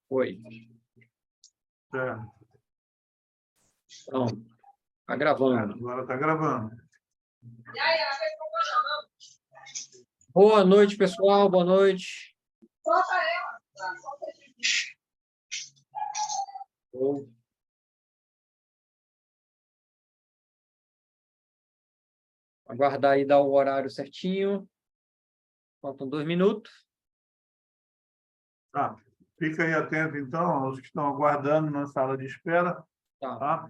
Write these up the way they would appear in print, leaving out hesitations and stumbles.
Oi. Certo. Pronto. Está gravando. Agora está gravando. Boa noite, pessoal. Boa noite. Vou aguardar aí dar o horário certinho. Faltam 2 minutos. Tá. Fica aí atento, então, aos que estão aguardando na sala de espera. Tá. Tá?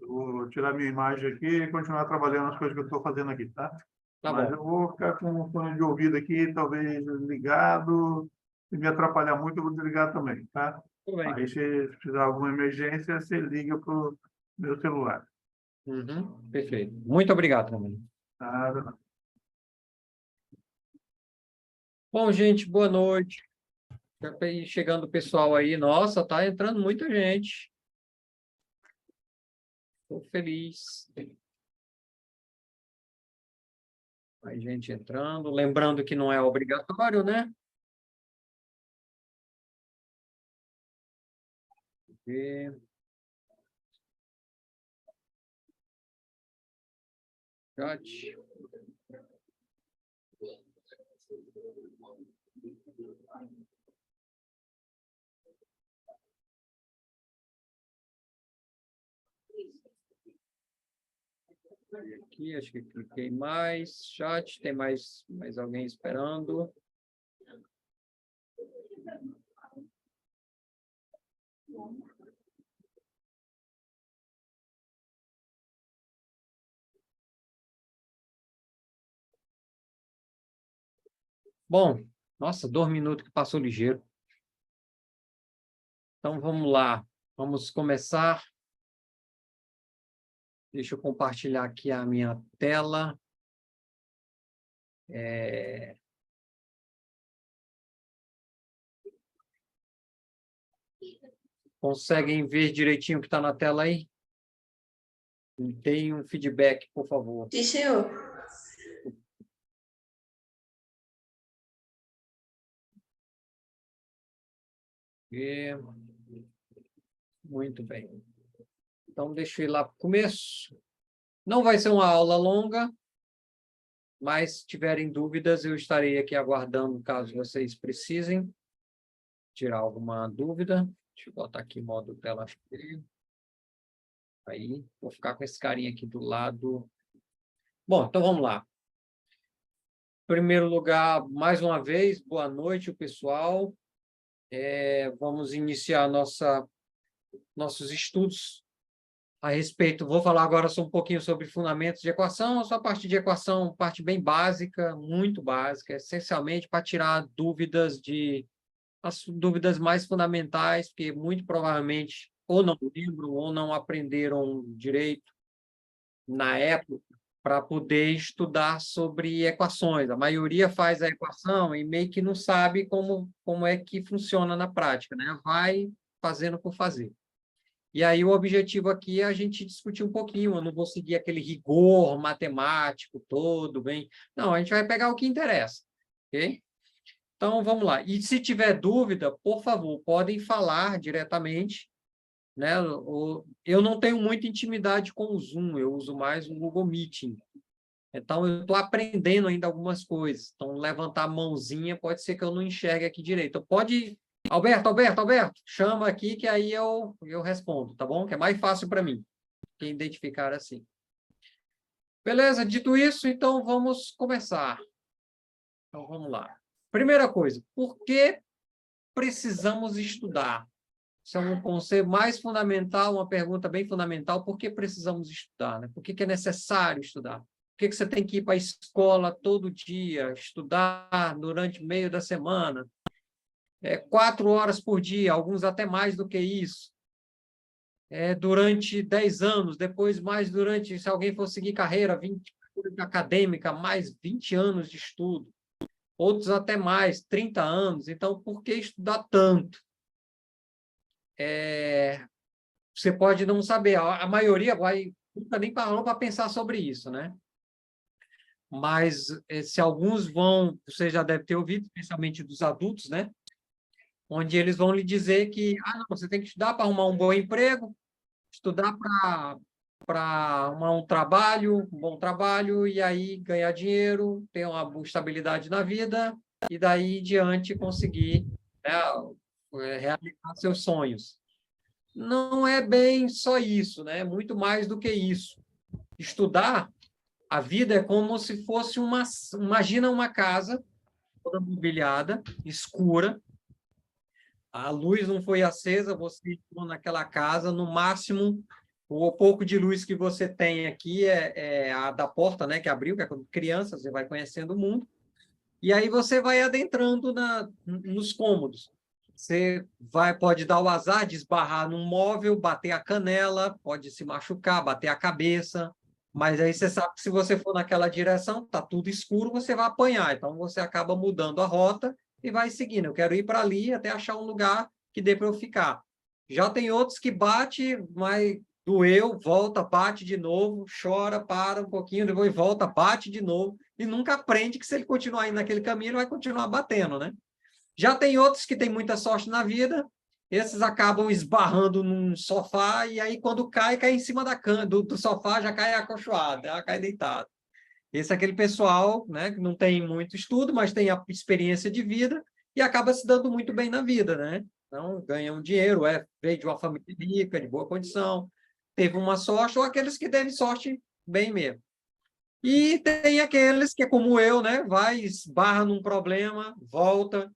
Vou tirar minha imagem aqui e continuar trabalhando as coisas que eu estou fazendo aqui, tá? Tá Mas bom. eu vou ficar com o fone de ouvido aqui, talvez ligado. Se me atrapalhar muito, eu vou desligar também, tá? Tudo bem. Aí, se precisar de alguma emergência, você liga para o meu celular. Perfeito. Muito obrigado também. Nada, não. Bom, gente, boa noite. Já tá aí chegando o pessoal aí. Nossa, tá entrando muita gente. Estou feliz. Mais gente entrando. Lembrando que não é obrigatório, né? E... Chat. Aqui, acho que cliquei mais. Chat, tem mais alguém esperando. Bom, nossa, 2 minutos que passou ligeiro. Então, vamos lá. Vamos começar. Deixa eu compartilhar aqui a minha tela. Conseguem ver direitinho o que está na tela aí? Deem um feedback, por favor. Sim, senhor. Muito bem. Então, deixa eu ir lá para o começo. Não vai ser uma aula longa, mas se tiverem dúvidas, eu estarei aqui aguardando, caso vocês precisem tirar alguma dúvida. Deixa eu botar aqui modo tela cheia. Aí, vou ficar com esse carinha aqui do lado. Bom, então vamos lá. Em primeiro lugar, mais uma vez, boa noite, pessoal. Vamos iniciar nossos estudos a respeito. Vou falar agora só um pouquinho sobre fundamentos de equação. Só a parte de equação, parte bem básica, muito básica, essencialmente para tirar dúvidas as dúvidas mais fundamentais, porque muito provavelmente ou não lembram ou não aprenderam direito na época para poder estudar sobre equações. A maioria faz a equação e meio que não sabe como é que funciona na prática, né? Vai fazendo por fazer. E aí o objetivo aqui é a gente discutir um pouquinho. Eu não vou seguir aquele rigor matemático todo, bem. Não, a gente vai pegar o que interessa, ok? Então, vamos lá. E se tiver dúvida, por favor, podem falar diretamente, né? Eu não tenho muita intimidade com o Zoom, eu uso mais o Google Meeting. Então, eu estou aprendendo ainda algumas coisas. Então, levantar a mãozinha pode ser que eu não enxergue aqui direito. Então, pode... Alberto, chama aqui que aí eu respondo, tá bom? Que é mais fácil para mim, que identificar assim. Beleza? Dito isso, então vamos começar. Então, vamos lá. Primeira coisa, por que precisamos estudar? Isso é um conceito mais fundamental, uma pergunta bem fundamental. Por que precisamos estudar, né? Por que é necessário estudar? Por que você tem que ir para a escola todo dia, estudar durante o meio da semana? 4 horas por dia, alguns até mais do que isso. Durante 10 anos, depois mais durante, se alguém for seguir carreira 20 acadêmica, mais 20 anos de estudo. Outros até mais, 30 anos. Então, por que estudar tanto? Você pode não saber. A maioria nunca nem parou para pensar sobre isso, né? Mas se alguns vão, você já deve ter ouvido, especialmente dos adultos, né? onde eles vão lhe dizer que não, você tem que estudar para arrumar um bom emprego, estudar para arrumar um bom trabalho, e aí ganhar dinheiro, ter uma boa estabilidade na vida, e daí em diante conseguir, né, realizar seus sonhos. Não é bem só isso, né? É muito mais do que isso. Estudar, a vida é como se fosse imagina uma casa toda mobiliada, escura, a luz não foi acesa, você entrou naquela casa, no máximo, o pouco de luz que você tem aqui é a da porta, né, que abriu, que é quando criança, você vai conhecendo o mundo, e aí você vai adentrando nos cômodos. Você pode dar o azar de esbarrar num móvel, bater a canela, pode se machucar, bater a cabeça, mas aí você sabe que se você for naquela direção, está tudo escuro, você vai apanhar. Então você acaba mudando a rota e vai seguindo. Eu quero ir para ali até achar um lugar que dê para eu ficar. Já tem outros que bate, mas doeu, volta, bate de novo, chora, para um pouquinho, depois volta, bate de novo, e nunca aprende que se ele continuar indo naquele caminho, ele vai continuar batendo, né? Já tem outros que têm muita sorte na vida, esses acabam esbarrando num sofá, e aí quando cai, cai em cima do sofá, já cai acolchoado, já cai deitado. Esse é aquele pessoal, né, que não tem muito estudo, mas tem a experiência de vida e acaba se dando muito bem na vida, né? Então, ganha um dinheiro, veio de uma família rica, de boa condição, teve uma sorte, ou aqueles que teve sorte bem mesmo. E tem aqueles que é como eu, né? Vai, esbarra num problema, volta,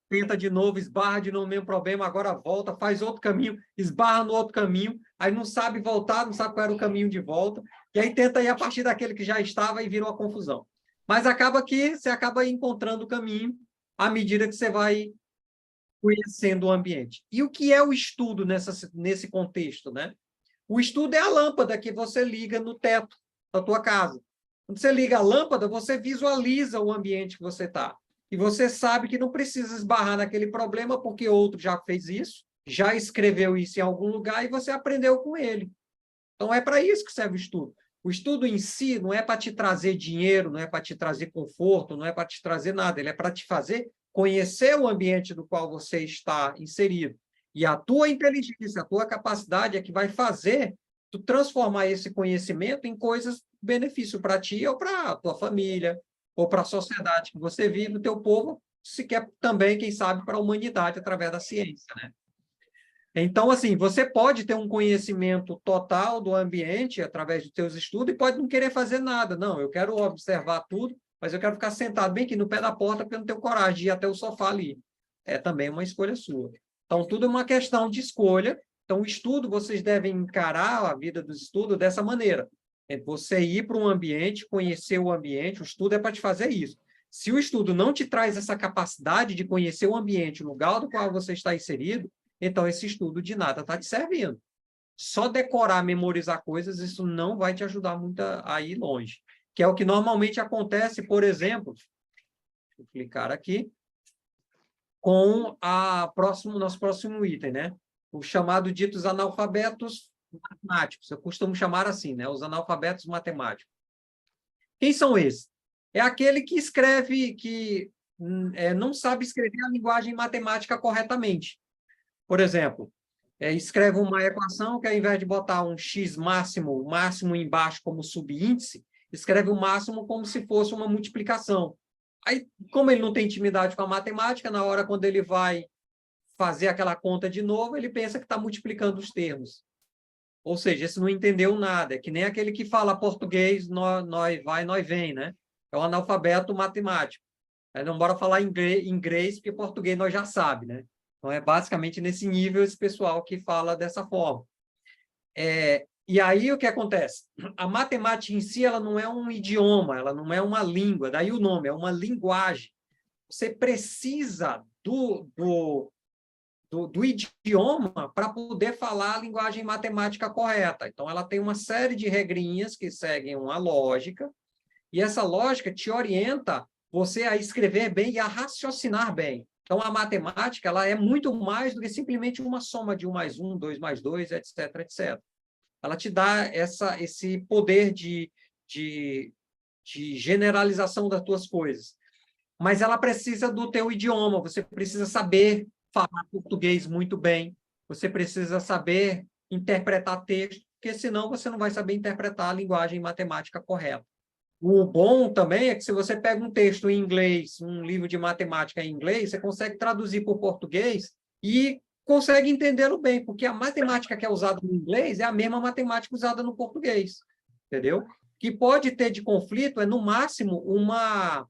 tenta de novo, esbarra de novo no mesmo problema, agora volta, faz outro caminho, esbarra no outro caminho, aí não sabe voltar, não sabe qual era o caminho de volta, e aí tenta ir a partir daquele que já estava e vira uma confusão. Mas acaba que você acaba encontrando o caminho à medida que você vai conhecendo o ambiente. E o que é o estudo nesse contexto, né? O estudo é a lâmpada que você liga no teto da tua casa. Quando você liga a lâmpada, você visualiza o ambiente que você está. E você sabe que não precisa esbarrar naquele problema, porque outro já fez isso, já escreveu isso em algum lugar e você aprendeu com ele. Então, é para isso que serve o estudo. O estudo em si não é para te trazer dinheiro, não é para te trazer conforto, não é para te trazer nada. Ele é para te fazer conhecer o ambiente do qual você está inserido. E a tua inteligência, a tua capacidade é que vai fazer tu transformar esse conhecimento em coisas de benefício para ti ou para a tua família, ou para a sociedade que você vive, o teu povo, se quer também, quem sabe, para a humanidade através da ciência, né? Então, assim, você pode ter um conhecimento total do ambiente através dos seus estudos e pode não querer fazer nada. Não, eu quero observar tudo, mas eu quero ficar sentado bem aqui no pé da porta porque eu não tenho coragem de ir até o sofá ali. É também uma escolha sua. Então, tudo é uma questão de escolha. Então, o estudo, vocês devem encarar a vida dos estudos dessa maneira. É você ir para um ambiente, conhecer o ambiente, o estudo é para te fazer isso. Se o estudo não te traz essa capacidade de conhecer o ambiente, o lugar do qual você está inserido, então esse estudo de nada está te servindo. Só decorar, memorizar coisas, isso não vai te ajudar muito a ir longe. Que é o que normalmente acontece, por exemplo, vou clicar aqui, com nosso próximo item, né? O chamado ditos analfabetos matemáticos. Eu costumo chamar assim, né? Os analfabetos matemáticos. Quem são esses? É aquele que escreve, que não sabe escrever a linguagem matemática corretamente. Por exemplo, escreve uma equação que, ao invés de botar um x máximo, o máximo embaixo como subíndice, escreve o máximo como se fosse uma multiplicação. Aí, como ele não tem intimidade com a matemática, na hora quando ele vai fazer aquela conta de novo, ele pensa que está multiplicando os termos. Ou seja, esse não entendeu nada. É que nem aquele que fala português, nós vai, nós vem, né? É um analfabeto matemático. Aí não bora falar inglês, porque português nós já sabe, né? Então, é basicamente nesse nível esse pessoal que fala dessa forma. E aí, o que acontece? A matemática em si, ela não é um idioma, ela não é uma língua, daí o nome, é uma linguagem. Você precisa do idioma para poder falar a linguagem matemática correta. Então, ela tem uma série de regrinhas que seguem uma lógica, e essa lógica te orienta você a escrever bem e a raciocinar bem. Então, a matemática ela é muito mais do que simplesmente uma soma de 1 mais 1, 2 mais 2, etc., etc. Ela te dá esse poder de generalização das tuas coisas. Mas ela precisa do teu idioma, você precisa saber falar português muito bem, você precisa saber interpretar texto, porque senão você não vai saber interpretar a linguagem matemática correta. O bom também é que se você pega um texto em inglês, um livro de matemática em inglês, você consegue traduzir para o português e consegue entendê-lo bem, porque a matemática que é usada no inglês é a mesma matemática usada no português, entendeu? O que pode ter de conflito é, no máximo, uma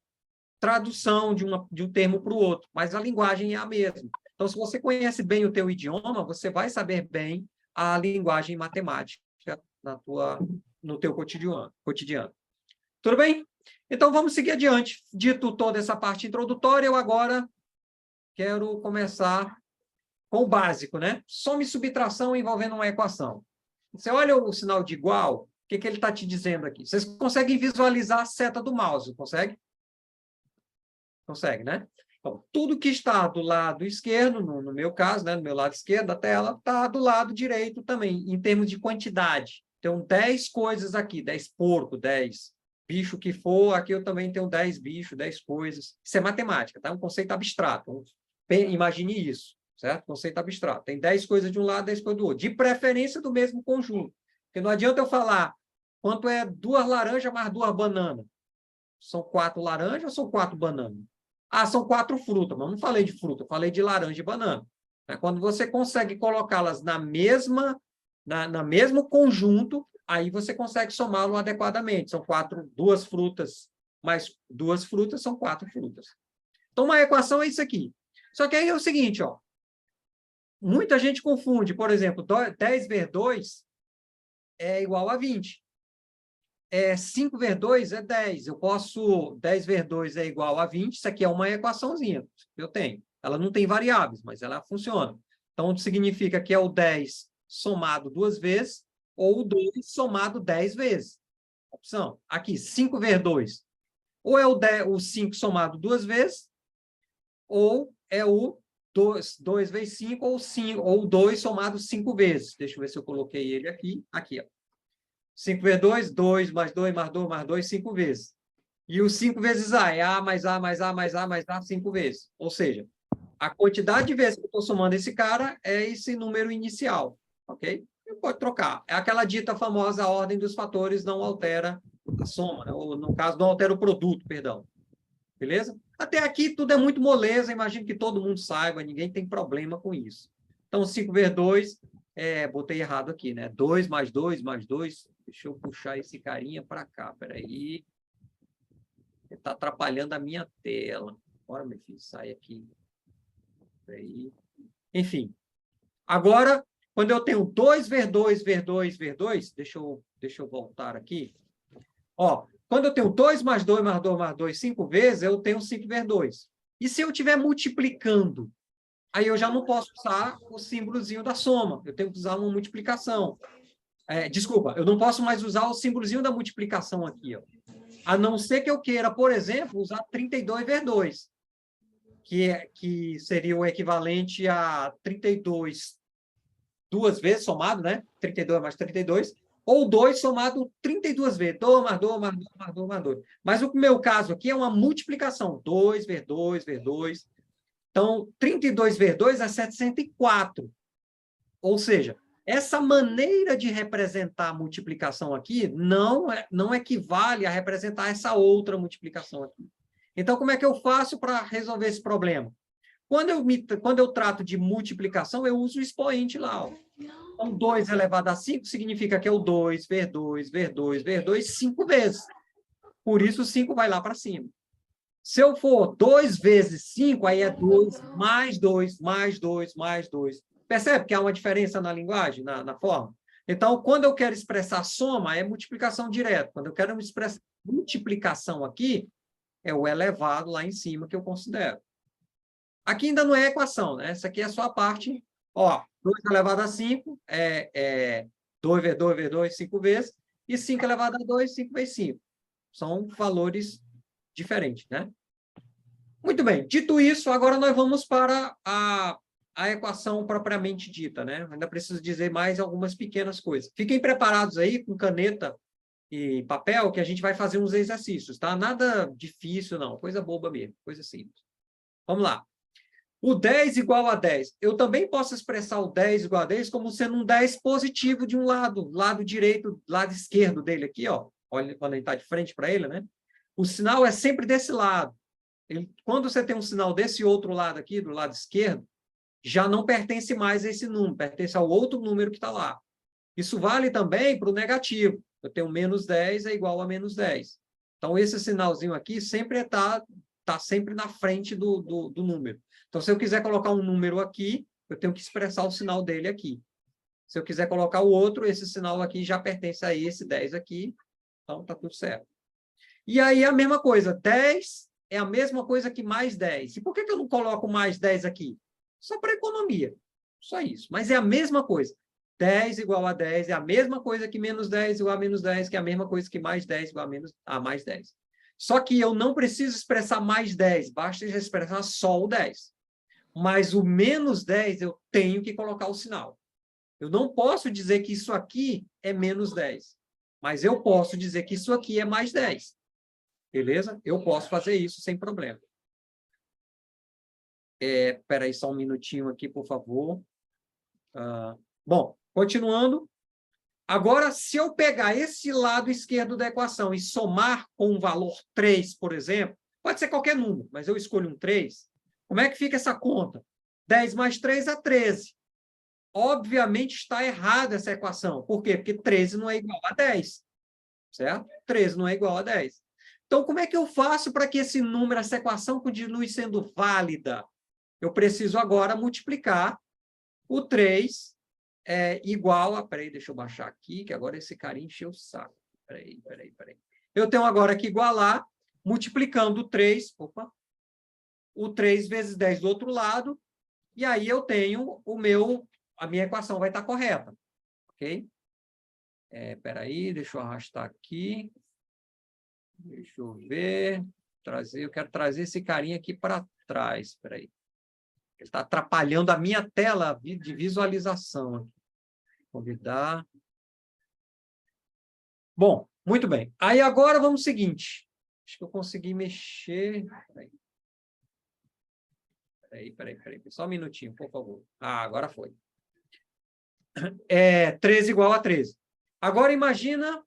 tradução de um termo para o outro, mas a linguagem é a mesma. Então, se você conhece bem o teu idioma, você vai saber bem a linguagem matemática no teu cotidiano. Tudo bem? Então, vamos seguir adiante. Dito toda essa parte introdutória, eu agora quero começar com o básico, né? Soma e subtração envolvendo uma equação. Você olha o sinal de igual, o que ele está te dizendo aqui? Vocês conseguem visualizar a seta do mouse, consegue? Consegue, né? Então, tudo que está do lado esquerdo, no meu caso, né, no meu lado esquerdo da tela, está do lado direito também, em termos de quantidade. Então, 10 coisas aqui, 10 porco, 10 bicho que for, aqui eu também tenho 10 bichos, 10 coisas. Isso é matemática, tá? É um conceito abstrato. Imagine isso, certo? Conceito abstrato. Tem 10 coisas de um lado, 10 coisas do outro. De preferência do mesmo conjunto. Porque não adianta eu falar quanto é 2 laranjas mais 2 bananas. São 4 laranjas ou são 4 bananas? Ah, são 4 frutas, mas não falei de fruta, eu falei de laranja e banana. Quando você consegue colocá-las na mesmo conjunto, aí você consegue somá-lo adequadamente. São 2 frutas, mais 2 frutas são 4 frutas. Então, uma equação é isso aqui. Só que aí é o seguinte, ó. Muita gente confunde, por exemplo, 10 vezes 2 é igual a 20. 5 vezes 2 é 10. Eu posso... 10 vezes 2 é igual a 20. Isso aqui é uma equaçãozinha que eu tenho. Ela não tem variáveis, mas ela funciona. Então, significa que é o 10 somado 2 vezes ou o 2 somado 10 vezes. Opção. Aqui, 5 vezes 2. Ou é o 5 somado 2 vezes, ou é o 2 vezes 5, ou o 2 somado 5 vezes. Deixa eu ver se eu coloquei ele aqui. Aqui, ó. 5 vezes 2, 2 mais 2 mais 2 mais 2, 5 vezes. E o 5 vezes A é A mais A mais A mais A mais A 5 vezes. Ou seja, a quantidade de vezes que eu estou somando esse cara é esse número inicial. Ok? Pode trocar. É aquela dita famosa, a ordem dos fatores não altera a soma, né? Ou, no caso, não altera o produto, perdão. Beleza? Até aqui tudo é muito moleza, imagino que todo mundo saiba, ninguém tem problema com isso. Então, 5 vezes 2, botei errado aqui, né? 2 mais 2 mais 2. Deixa eu puxar esse carinha para cá, peraí. Ele está atrapalhando a minha tela. Bora, meu filho, sai aqui. Peraí. Enfim. Agora, quando eu tenho 2 vezes 2 vezes 2 vezes 2, deixa eu voltar aqui. Ó, quando eu tenho 2 mais 2 mais 2 mais 2, 5 vezes, eu tenho 5 vezes 2. E se eu estiver multiplicando? Aí eu já não posso usar o símbolozinho da soma. Eu tenho que usar uma multiplicação. Desculpa, eu não posso mais usar o símbolozinho da multiplicação aqui. Ó. A não ser que eu queira, por exemplo, usar 32 vezes 2, que seria o equivalente a 32 duas vezes somado, né? 32 mais 32, ou 2 somado 32 vezes. 2 mais 2 mais 2 mais 2 mais 2. Mas o meu caso aqui é uma multiplicação. 2 vezes 2 vezes 2. Então, 32 vezes 2 é 704. Ou seja, essa maneira de representar a multiplicação aqui não equivale a representar essa outra multiplicação aqui. Então, como é que eu faço para resolver esse problema? Quando eu trato de multiplicação, eu uso o expoente lá. Ó. Então, 2 elevado a 5 significa que é o 2 vezes 2 vezes 2 vezes 2, 5 vezes. Por isso, o 5 vai lá para cima. Se eu for 2 vezes 5, aí é 2 mais 2 mais 2 mais 2. Percebe que há uma diferença na linguagem, na forma? Então, quando eu quero expressar soma, é multiplicação direta. Quando eu quero expressar multiplicação aqui, é o elevado lá em cima que eu considero. Aqui ainda não é equação, né? Essa aqui é só a parte, ó, 2 elevado a 5 é 2 vezes 2 vezes 2, 5 vezes, e 5 elevado a 2, 5 vezes 5. São valores diferentes, né? Muito bem. Dito isso, agora nós vamos para a equação propriamente dita, né? Ainda preciso dizer mais algumas pequenas coisas. Fiquem preparados aí com caneta e papel, que a gente vai fazer uns exercícios, tá? Nada difícil, não. Coisa boba mesmo, coisa simples. Vamos lá. O 10 igual a 10. Eu também posso expressar o 10 igual a 10 como sendo um 10 positivo de um lado direito, lado esquerdo dele aqui, ó. Olha, quando ele está de frente para ele, né? O sinal é sempre desse lado. Quando você tem um sinal desse outro lado aqui, do lado esquerdo, já não pertence mais a esse número, pertence ao outro número que está lá. Isso vale também para o negativo. Eu tenho menos 10 é igual a menos 10. Então, esse sinalzinho aqui sempre está sempre na frente do número. Então, se eu quiser colocar um número aqui, eu tenho que expressar o sinal dele aqui. Se eu quiser colocar o outro, esse sinal aqui já pertence a esse 10 aqui. Então, está tudo certo. E aí, a mesma coisa. 10 é a mesma coisa que mais 10. E por que eu não coloco mais 10 aqui? Só para economia. Só isso. Mas é a mesma coisa. 10 igual a 10 é a mesma coisa que menos 10 igual a menos 10, que é a mesma coisa que mais 10 igual a mais 10. Só que eu não preciso expressar mais 10, basta já expressar só o 10. Mas o menos 10 eu tenho que colocar o sinal. Eu não posso dizer que isso aqui é menos 10, mas eu posso dizer que isso aqui é mais 10. Beleza? Eu posso fazer isso sem problema. Espera aí só um minutinho aqui, por favor. Bom, continuando. Agora, se eu pegar esse lado esquerdo da equação e somar com um valor 3, por exemplo, pode ser qualquer número, mas eu escolho um 3, como é que fica essa conta? 10 mais 3 é 13. Obviamente está errada essa equação. Por quê? Porque 13 não é igual a 10. Certo? 13 não é igual a 10. Então, como é que eu faço para que esse número, essa equação continue sendo válida? Eu preciso agora multiplicar o 3 igual a... Peraí, deixa eu baixar aqui, que agora esse carinha encheu o saco. Peraí. Eu tenho agora que igualar, multiplicando o 3, o 3 vezes 10 do outro lado, e aí eu tenho a minha equação vai estar correta. Ok? Peraí, deixa eu arrastar aqui. Deixa eu ver. Eu quero trazer esse carinha aqui para trás. Peraí. Ele está atrapalhando a minha tela de visualização. Convidar. Bom, muito bem. Aí agora vamos ao seguinte. Acho que eu consegui mexer. Peraí. Só um minutinho, por favor. Agora foi. 13 igual a 13. Agora imagina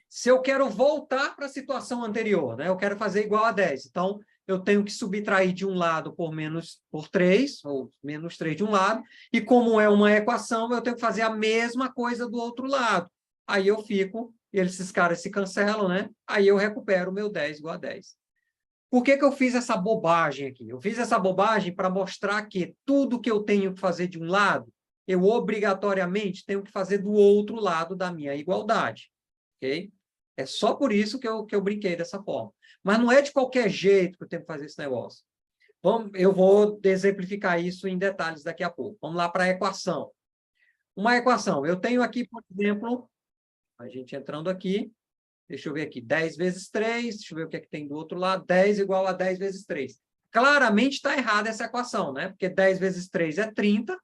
se eu quero voltar para a situação anterior, né? Eu quero fazer igual a 10. Então, eu tenho que subtrair de um lado por 3, ou menos 3 de um lado, e como é uma equação, eu tenho que fazer a mesma coisa do outro lado. Aí eu fico, esses caras se cancelam, né? Aí eu recupero o meu 10 igual a 10. Por que eu fiz essa bobagem aqui? Eu fiz essa bobagem para mostrar que tudo que eu tenho que fazer de um lado, eu obrigatoriamente tenho que fazer do outro lado da minha igualdade. Ok? É só por isso que eu brinquei dessa forma. Mas não é de qualquer jeito que eu tenho que fazer esse negócio. Eu vou exemplificar isso em detalhes daqui a pouco. Vamos lá para a equação. Uma equação. Eu tenho aqui, por exemplo, a gente entrando aqui, deixa eu ver aqui, 10 vezes 3, deixa eu ver o que é que tem do outro lado, 10 igual a 10 vezes 3. Claramente está errada essa equação, né? Porque 10 vezes 3 é 30,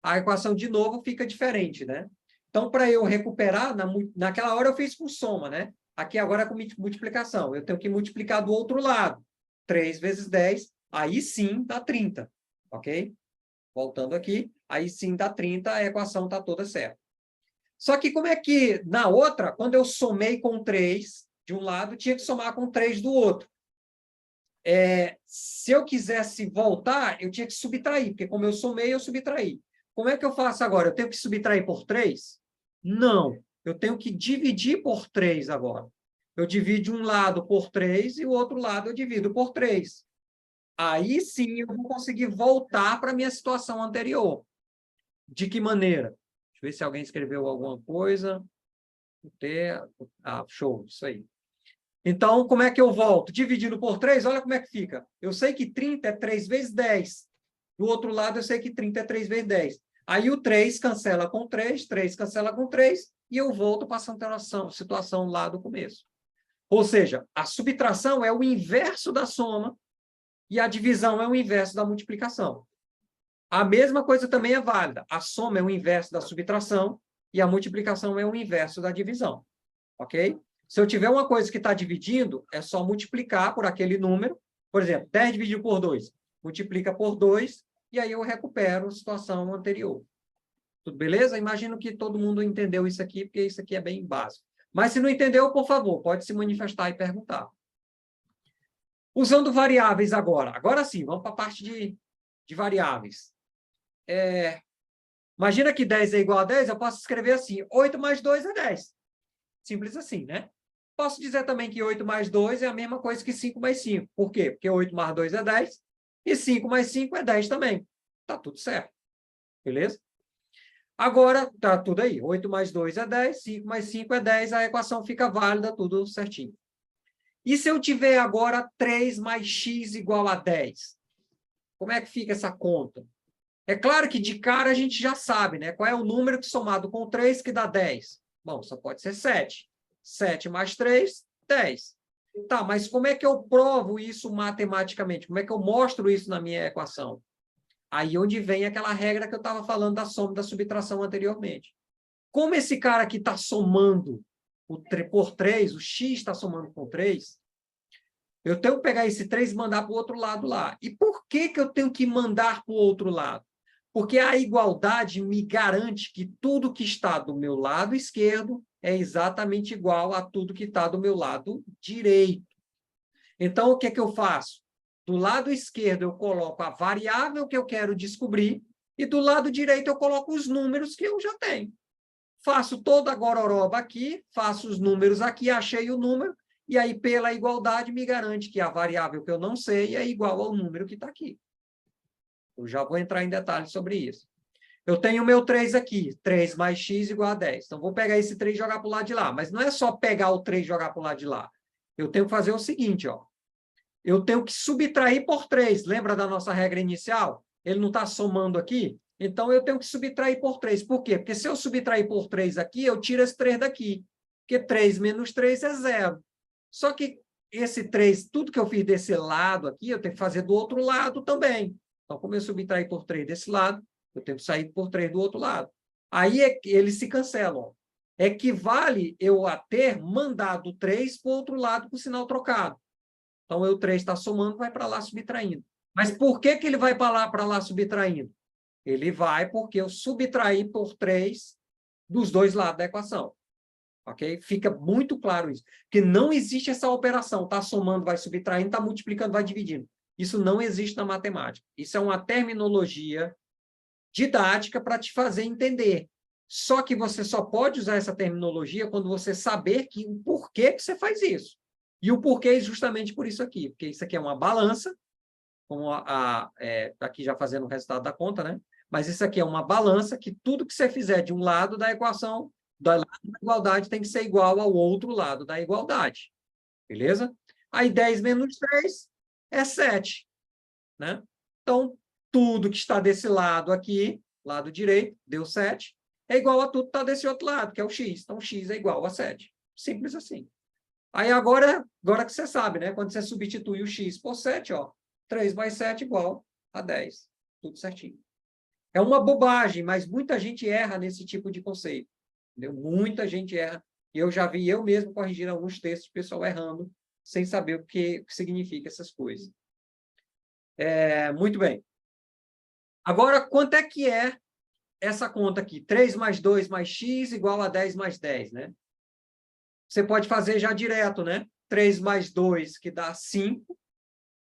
a equação, de novo, fica diferente, né? Então, para eu recuperar, naquela hora eu fiz com soma, né? Aqui agora é com multiplicação. Eu tenho que multiplicar do outro lado. 3 vezes 10, aí sim dá 30, ok? Voltando aqui, aí sim dá 30, a equação está toda certa. Só que como é que, na outra, quando eu somei com 3 de um lado, tinha que somar com 3 do outro. Se eu quisesse voltar, eu tinha que subtrair, porque como eu somei, eu subtraí. Como é que eu faço agora? Eu tenho que subtrair por 3? Não. Eu tenho que dividir por 3 agora. Eu divido um lado por 3 e o outro lado eu divido por 3. Aí sim eu vou conseguir voltar para a minha situação anterior. De que maneira? Deixa eu ver se alguém escreveu alguma coisa. Show, isso aí. Então, como é que eu volto? Dividindo por 3, olha como é que fica. Eu sei que 30 é 3 vezes 10. Do outro lado, eu sei que 30 é 3 vezes 10. Aí o 3 cancela com 3, 3 cancela com 3, e eu volto para a situação lá do começo. Ou seja, a subtração é o inverso da soma e a divisão é o inverso da multiplicação. A mesma coisa também é válida. A soma é o inverso da subtração e a multiplicação é o inverso da divisão. Ok? Se eu tiver uma coisa que está dividindo, é só multiplicar por aquele número. Por exemplo, 10 dividido por 2. multiplica por 2, e aí eu recupero a situação anterior. Tudo beleza? Imagino que todo mundo entendeu isso aqui, porque isso aqui é bem básico. Mas se não entendeu, por favor, pode se manifestar e perguntar. Usando variáveis agora. Agora sim, vamos para a parte de variáveis. Imagina que 10 é igual a 10, eu posso escrever assim, 8 mais 2 é 10. Simples assim, né? Posso dizer também que 8 mais 2 é a mesma coisa que 5 mais 5. Por quê? Porque 8 mais 2 é 10 e 5 mais 5 é 10 também. Tá tudo certo. Beleza? Agora, tá tudo aí. 8 mais 2 é 10, 5 mais 5 é 10, a equação fica válida, tudo certinho. E se eu tiver agora 3 mais x igual a 10? Como é que fica essa conta? É claro que de cara a gente já sabe, né? Qual é o número que somado com 3 que dá 10? Bom, só pode ser 7. 7 mais 3, 10. Tá, mas como é que eu provo isso matematicamente? Como é que eu mostro isso na minha equação? Aí onde vem aquela regra que eu estava falando da soma e da subtração anteriormente. Como esse cara aqui está somando por 3, o x está somando com 3, eu tenho que pegar esse 3 e mandar para o outro lado lá. E por que eu tenho que mandar para o outro lado? Porque a igualdade me garante que tudo que está do meu lado esquerdo é exatamente igual a tudo que está do meu lado direito. Então, o que é que eu faço? Do lado esquerdo, eu coloco a variável que eu quero descobrir e do lado direito eu coloco os números que eu já tenho. Faço toda a gororoba aqui, faço os números aqui, achei o número, e aí, pela igualdade, me garante que a variável que eu não sei é igual ao número que está aqui. Eu já vou entrar em detalhes sobre isso. Eu tenho o meu 3 aqui, 3 mais x igual a 10. Então, vou pegar esse 3 e jogar para o lado de lá. Mas não é só pegar o 3 e jogar para o lado de lá. Eu tenho que fazer o seguinte, ó. Eu tenho que subtrair por 3. Lembra da nossa regra inicial? Ele não está somando aqui? Então, eu tenho que subtrair por 3. Por quê? Porque se eu subtrair por 3 aqui, eu tiro esse 3 daqui. Porque 3 menos 3 é 0. Só que esse 3, tudo que eu fiz desse lado aqui, eu tenho que fazer do outro lado também. Então, como eu subtrair por 3 desse lado, eu tenho que sair por 3 do outro lado. Aí eles se cancelam. Equivale eu a ter mandado 3 para o outro lado com o sinal trocado. Então, o 3 está somando, vai para lá subtraindo. Mas por que ele vai para lá subtraindo? Ele vai porque eu subtraí por 3 dos dois lados da equação. Ok? Fica muito claro isso. Porque não existe essa operação. Está somando, vai subtraindo, está multiplicando, vai dividindo. Isso não existe na matemática. Isso é uma terminologia didática para te fazer entender. Só que você só pode usar essa terminologia quando você saber o porquê que você faz isso. E o porquê é justamente por isso aqui. Porque isso aqui é uma balança, como aqui já fazendo o resultado da conta, né? Mas isso aqui é uma balança que tudo que você fizer de um lado da equação, do lado da igualdade, tem que ser igual ao outro lado da igualdade. Beleza? Aí 10 menos 3 é 7. Né? Então, tudo que está desse lado aqui, lado direito, deu 7, é igual a tudo que está desse outro lado, que é o x. Então, x é igual a 7. Simples assim. Aí, agora que você sabe, né? Quando você substitui o x por 7, ó, 3 mais 7 igual a 10. Tudo certinho. É uma bobagem, mas muita gente erra nesse tipo de conceito. Entendeu? Muita gente erra. E eu já vi eu mesmo corrigir alguns textos, pessoal errando, sem saber o que significa essas coisas. Muito bem. Agora, quanto é que é essa conta aqui? 3 mais 2 mais x igual a 10 mais 10, né? Você pode fazer já direto, né? 3 mais 2, que dá 5.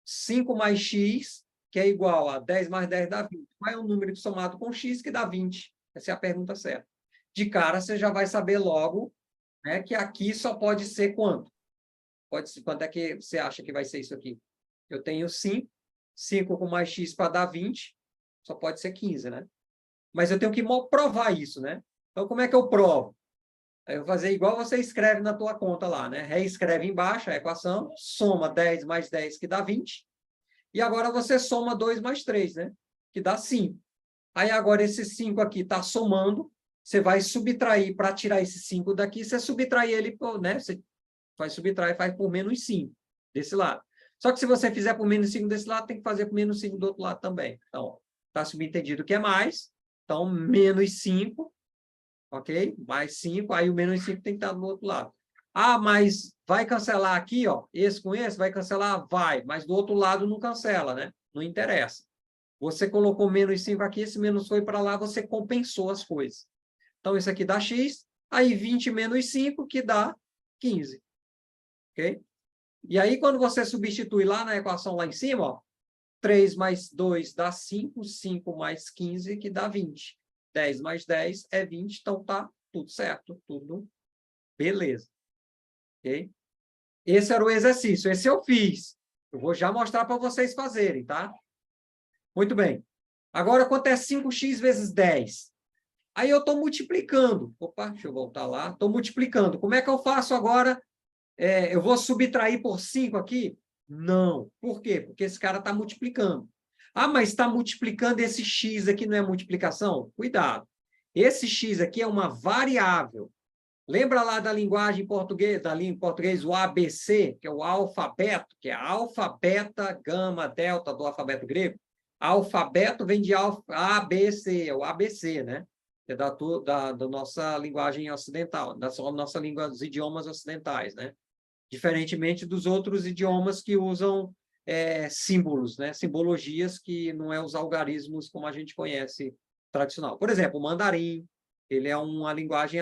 5 mais x, que é igual a 10 mais 10 dá 20. Qual é o número somado com x que dá 20? Essa é a pergunta certa. De cara, você já vai saber logo, né, que aqui só pode ser quanto? Quanto é que você acha que vai ser isso aqui? Eu tenho 5. 5 com mais x para dar 20, só pode ser 15, né? Mas eu tenho que provar isso, né? Então, como é que eu provo? Eu vou fazer igual você escreve na tua conta lá, né? Reescreve embaixo a equação, soma 10 mais 10, que dá 20. E agora você soma 2 mais 3, né? Que dá 5. Aí agora esse 5 aqui está somando, você vai subtrair para tirar esse 5 daqui, você subtrai ele, né? Você vai subtrair e faz por menos 5 desse lado. Só que se você fizer por menos 5 desse lado, tem que fazer por menos 5 do outro lado também. Então, está subentendido que é mais. Então, menos 5, ok? Mais 5, aí o menos 5 tem que estar do outro lado. Ah, mas vai cancelar aqui, ó, esse com esse, vai cancelar? Vai, mas do outro lado não cancela, né? Não interessa. Você colocou menos 5 aqui, esse menos foi para lá, você compensou as coisas. Então, isso aqui dá x, aí 20 menos 5, que dá 15. Ok? E aí, quando você substitui lá na equação lá em cima, ó, 3 mais 2 dá 5, 5 mais 15, que dá 20. 10 mais 10 é 20, então tá tudo certo, tudo beleza. Ok? Esse era o exercício, esse eu fiz. Eu vou já mostrar para vocês fazerem, tá? Muito bem. Agora, quanto é 5x vezes 10? Aí eu estou multiplicando. Opa, deixa eu voltar lá. Estou multiplicando. Como é que eu faço agora? Eu vou subtrair por 5 aqui? Não. Por quê? Porque esse cara está multiplicando. Ah, mas está multiplicando esse x aqui, não é multiplicação? Cuidado. Esse x aqui é uma variável. Lembra lá da linguagem portuguesa, da língua em português, o ABC, que é o alfabeto, que é alfa, beta, gama, delta do alfabeto grego? Alfabeto vem de A, B, C, é o ABC, né? É da nossa linguagem ocidental, da nossa língua, dos idiomas ocidentais, né? Diferentemente dos outros idiomas que usam símbolos, né? Simbologias que não é os algarismos como a gente conhece tradicional. Por exemplo, o mandarim, ele é uma linguagem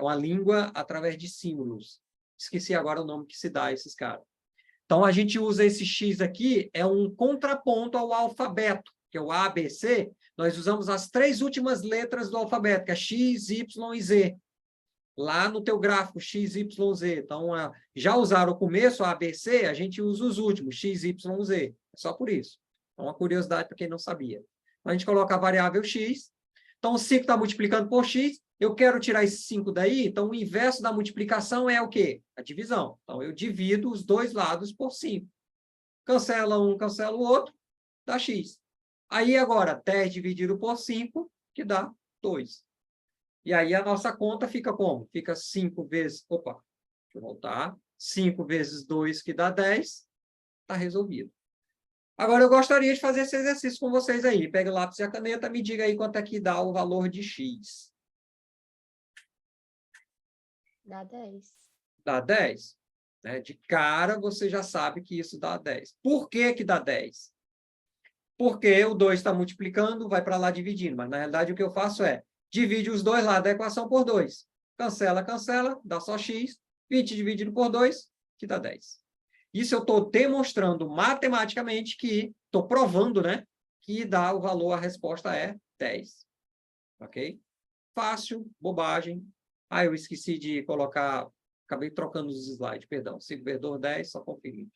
uma língua através de símbolos. Esqueci agora o nome que se dá a esses caras. Então, a gente usa esse X aqui, é um contraponto ao alfabeto, que é o A, B, C. Nós usamos as 3 últimas letras do alfabeto, que é X, Y e Z. Lá no teu gráfico, X, Y, Z. Então, já usaram o começo, A, B, C, a gente usa os últimos, X, Y, Z. É só por isso. É uma curiosidade para quem não sabia. A gente coloca a variável X. Então, o 5 está multiplicando por X. Eu quero tirar esse 5 daí. Então, o inverso da multiplicação é o quê? A divisão. Então, eu divido os dois lados por 5. Cancela um, cancela o outro, dá X. Aí, agora, 10 dividido por 5, que dá 2. E aí, a nossa conta fica como? Fica 5 vezes... Opa, deixa eu voltar. 5 vezes 2, que dá 10. Está resolvido. Agora, eu gostaria de fazer esse exercício com vocês aí. Pega o lápis e a caneta, me diga aí quanto é que dá o valor de X. Dá 10. Dá 10. Né? De cara, você já sabe que isso dá 10. Por que que dá 10? Porque o 2 está multiplicando, vai para lá dividindo. Mas, na realidade, o que eu faço é divide os dois lados da equação por 2. Cancela, cancela, dá só X. 20 dividido por 2, que dá 10. Isso eu estou demonstrando matematicamente que, estou provando, né? Que dá o valor, a resposta é 10. Ok? Fácil, bobagem. Ah, eu esqueci de colocar, acabei trocando os slides, perdão. 5 vezes 2, 10, só conferir.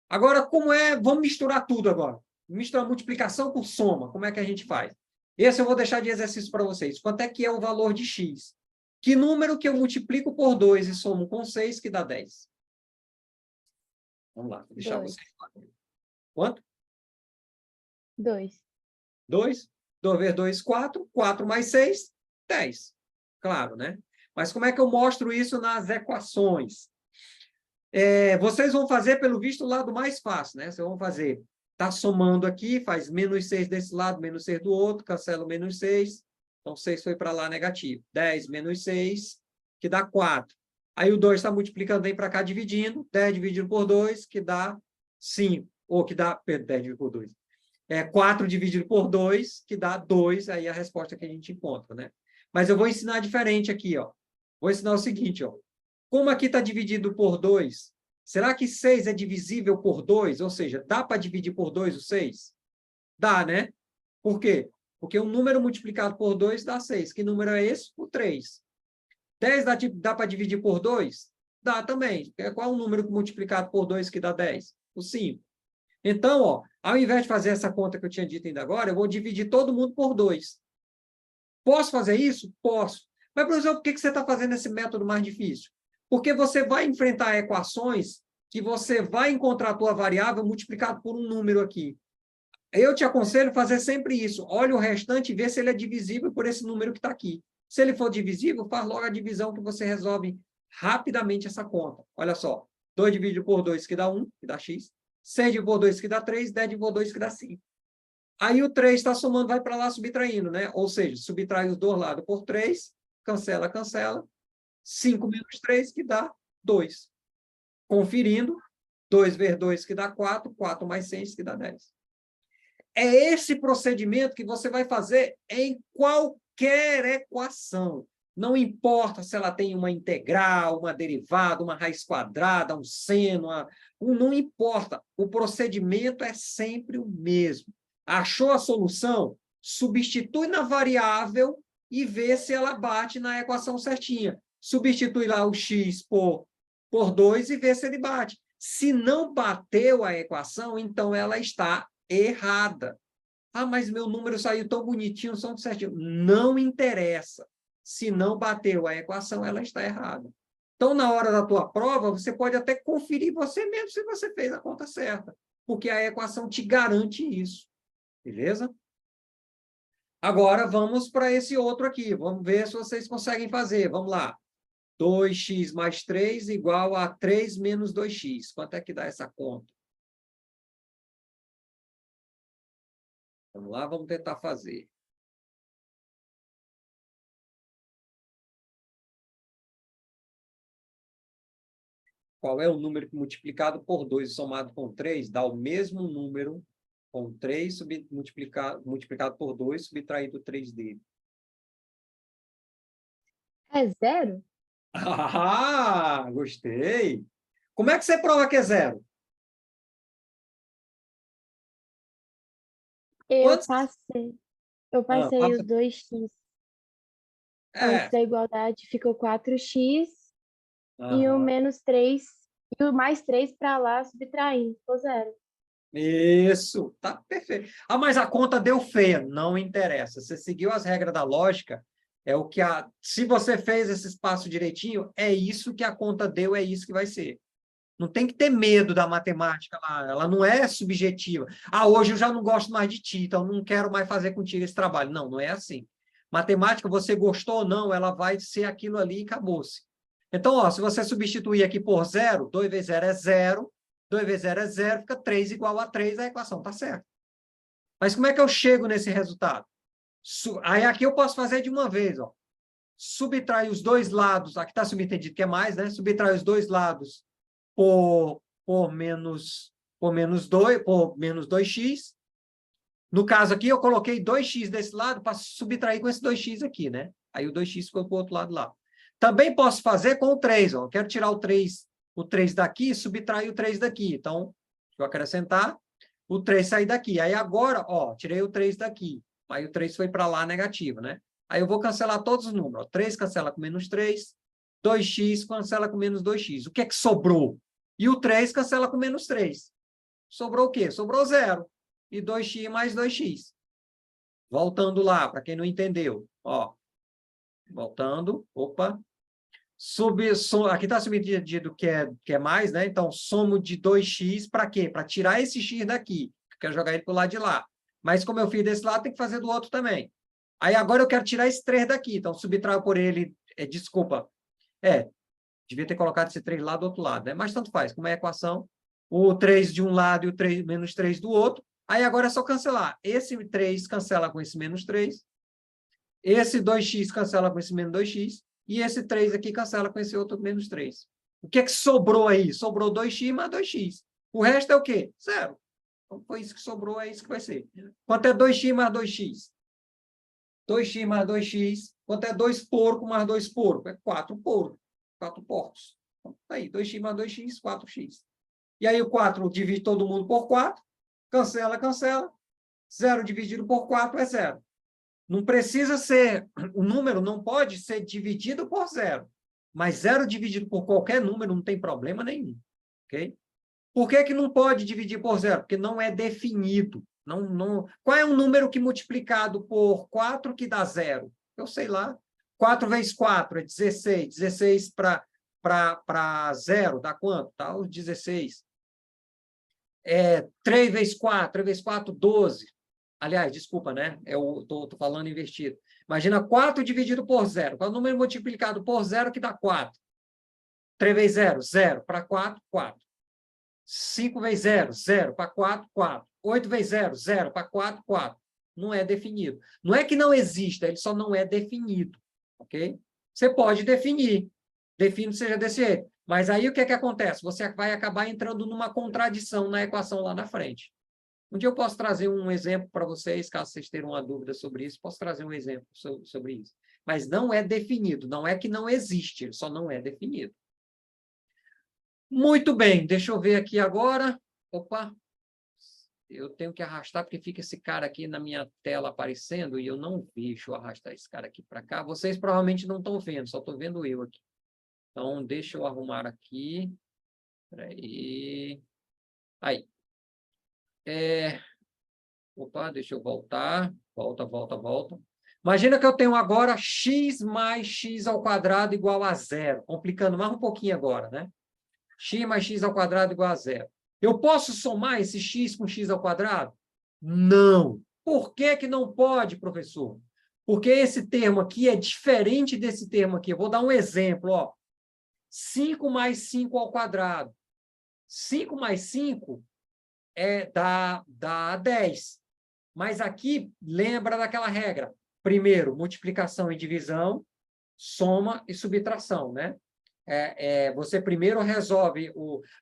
Agora, como é? Vamos misturar tudo agora. Misturar multiplicação por soma. Como é que a gente faz? Esse eu vou deixar de exercício para vocês. Quanto é que é o valor de x? Que número que eu multiplico por 2 e somo com 6 que dá 10? Vamos lá, vou deixar 2. vocês. Quanto? 2. 2. 2 vezes 2, 4. 4 mais 6, 10. Claro, né? Mas como é que eu mostro isso nas equações? Vocês vão fazer, pelo visto, o lado mais fácil, né? Vocês vão fazer, está somando aqui, faz menos 6 desse lado, menos 6 do outro, cancela o menos 6. Então, 6 foi para lá negativo. 10 menos 6, que dá 4. Aí o 2 está multiplicando, vem para cá dividindo. 10 dividido por 2, que dá 5. Ou que dá, 10 dividido por 2. 4 dividido por 2, que dá 2. Aí a resposta que a gente encontra, né? Mas eu vou ensinar diferente aqui, ó. Vou ensinar o seguinte, ó. Como aqui está dividido por 2, será que 6 é divisível por 2? Ou seja, dá para dividir por 2 o 6? Dá, né? Por quê? Porque um número multiplicado por 2 dá 6. Que número é esse? O 3. 10 dá para dividir por 2? Dá também. Qual é o número multiplicado por 2 que dá 10? O 5. Então, ó, ao invés de fazer essa conta que eu tinha dito ainda agora, eu vou dividir todo mundo por 2. Posso fazer isso? Posso. Mas, professor, por que você está fazendo esse método mais difícil? Porque você vai enfrentar equações que você vai encontrar a tua variável multiplicado por um número aqui. Eu te aconselho a fazer sempre isso. Olha o restante e vê se ele é divisível por esse número que está aqui. Se ele for divisível, faz logo a divisão que você resolve rapidamente essa conta. Olha só. 2 dividido por 2 que dá 1, que dá x. 6 dividido por 2 que dá 3. 10 dividido por 2 que dá 5. Aí o 3 está somando, vai para lá subtraindo, né? Ou seja, subtrai os dois lados por 3. Cancela, cancela. 5 menos 3, que dá 2. Conferindo, 2 vezes 2, que dá 4. 4 mais 6, que dá 10. É esse procedimento que você vai fazer em qualquer equação. Não importa se ela tem uma integral, uma derivada, uma raiz quadrada, um seno, não importa. O procedimento é sempre o mesmo. Achou a solução? Substitui na variável e vê se ela bate na equação certinha. Substitui lá o x por 2 e vê se ele bate. Se não bateu a equação, então ela está errada. Ah, mas meu número saiu tão bonitinho, tão certinho. Não interessa. Se não bateu a equação, ela está errada. Então, na hora da tua prova, você pode até conferir você mesmo se você fez a conta certa, porque a equação te garante isso. Beleza? Agora, vamos para esse outro aqui. Vamos ver se vocês conseguem fazer. Vamos lá. 2x mais 3 igual a 3 menos 2x. Quanto é que dá essa conta? Vamos lá, vamos tentar fazer. Qual é o número que multiplicado por 2 e somado com 3 dá o mesmo número com 3 multiplicado por 2, subtraído 3 dele? É 0? Ah, gostei! Como é que você prova que é 0? Eu Quantos? passei. Eu Ah, passei os 2x antes da igualdade, ficou 4x. E o aham. menos 3, e o mais 3 para lá, subtraindo, ficou 0. Isso, tá perfeito. Ah, mas a conta deu feia. Não interessa. Você seguiu as regras da lógica, é o que se você fez esse espaço direitinho, é isso que a conta deu, é isso que vai ser. Não tem que ter medo da matemática lá, ela não é subjetiva. Ah, hoje eu já não gosto mais de ti, então não quero mais fazer contigo esse trabalho. Não, não é assim. Matemática, você gostou ou não, ela vai ser aquilo ali e acabou-se. Então, ó, se você substituir aqui por 0, 2 vezes 0 é 0, 2 vezes 0 é 0, fica 3 igual a 3, a equação está certa. Mas como é que eu chego nesse resultado? Aí aqui eu posso fazer de uma vez, ó. Subtrai os dois lados, aqui está subentendido que é mais, né? Subtrai os dois lados por menos 2x. No caso aqui, eu coloquei 2x desse lado para subtrair com esse 2x aqui, né? Aí o 2x ficou para o outro lado lá. Também posso fazer com o 3, ó. Eu quero tirar o 3 daqui e subtrair o 3 daqui. Então, deixa eu acrescentar, o 3 sair daqui. Aí agora, ó, tirei o 3 daqui. Aí o 3 foi para lá negativo, né? Aí eu vou cancelar todos os números. Ó. 3 cancela com menos 3, 2x cancela com menos 2x. O que é que sobrou? E o 3 cancela com menos 3. Sobrou o quê? Sobrou 0. E 2x mais 2x. Voltando lá, para quem não entendeu. Ó, voltando. Opa. Aqui está subentendido que é mais, né? Então, somo de 2x para quê? Para tirar esse x daqui. Eu quero jogar ele para o lado de lá. Mas como eu fiz desse lado, tem que fazer do outro também. Aí agora eu quero tirar esse 3 daqui. Então, subtraio por ele... desculpa. Devia ter colocado esse 3 lá do outro lado, né? Mas tanto faz. Como é a equação, o 3 de um lado e o 3, menos 3 do outro. Aí agora é só cancelar. Esse 3 cancela com esse menos 3. Esse 2x cancela com esse menos 2x. E esse 3 aqui cancela com esse outro menos 3. O que é que sobrou aí? Sobrou 2x mais 2x. O resto é o quê? 0. Então, foi isso que sobrou, é isso que vai ser. Quanto é 2x mais 2x? 2x mais 2x. Quanto é 2 porco mais 2 porco? É 4 porco. 4 porcos. Então, tá aí, 2x mais 2x, 4x. E aí o 4 divide todo mundo por 4. Cancela, cancela. 0 dividido por 4 é 0. Não precisa ser... O número não pode ser dividido por 0. Mas 0 dividido por qualquer número não tem problema nenhum. Ok? Por que que não pode dividir por 0? Porque não é definido. Qual é um número que multiplicado por 4 que dá 0? Eu sei lá. 4 vezes 4 é 16. 16 para 0 dá quanto? Dá os 16. 3 vezes 4. 3 vezes 4, 12. Aliás, desculpa, né? Eu estou falando invertido. Imagina 4 dividido por 0. Qual é o número multiplicado por 0 que dá 4? 3 vezes 0, 0. Para 4, 4. 5 vezes 0, 0. Para 4, 4. 8 vezes 0, 0. Para 4, 4. Não é definido. Não é que não exista, ele só não é definido. Ok? Você pode definir. Define seja desse jeito. Mas aí o que é que acontece? Você vai acabar entrando numa contradição na equação lá na frente. Um dia eu posso trazer um exemplo para vocês, caso vocês tenham uma dúvida sobre isso, posso trazer um exemplo sobre isso. Mas não é definido, não é que não existe, só não é definido. Muito bem, deixa eu ver aqui agora. Opa, eu tenho que arrastar, porque fica esse cara aqui na minha tela aparecendo e eu não vejo arrastar esse cara aqui para cá. Vocês provavelmente não estão vendo, só estou vendo eu aqui. Então, deixa eu arrumar aqui. Espera aí. Aí. Opa, deixa eu voltar. Volta. Imagina que eu tenho agora x mais x ao quadrado igual a zero. Complicando mais um pouquinho agora, né? X mais x ao quadrado igual a zero. Eu posso somar esse x com x ao quadrado? Não. Por que que não pode, professor? Porque esse termo aqui é diferente desse termo aqui. Eu vou dar um exemplo, ó. 5 mais 5 ao quadrado. 5 mais 5 dá 10. Mas aqui, lembra daquela regra. Primeiro, multiplicação e divisão, soma e subtração, né? Você primeiro resolve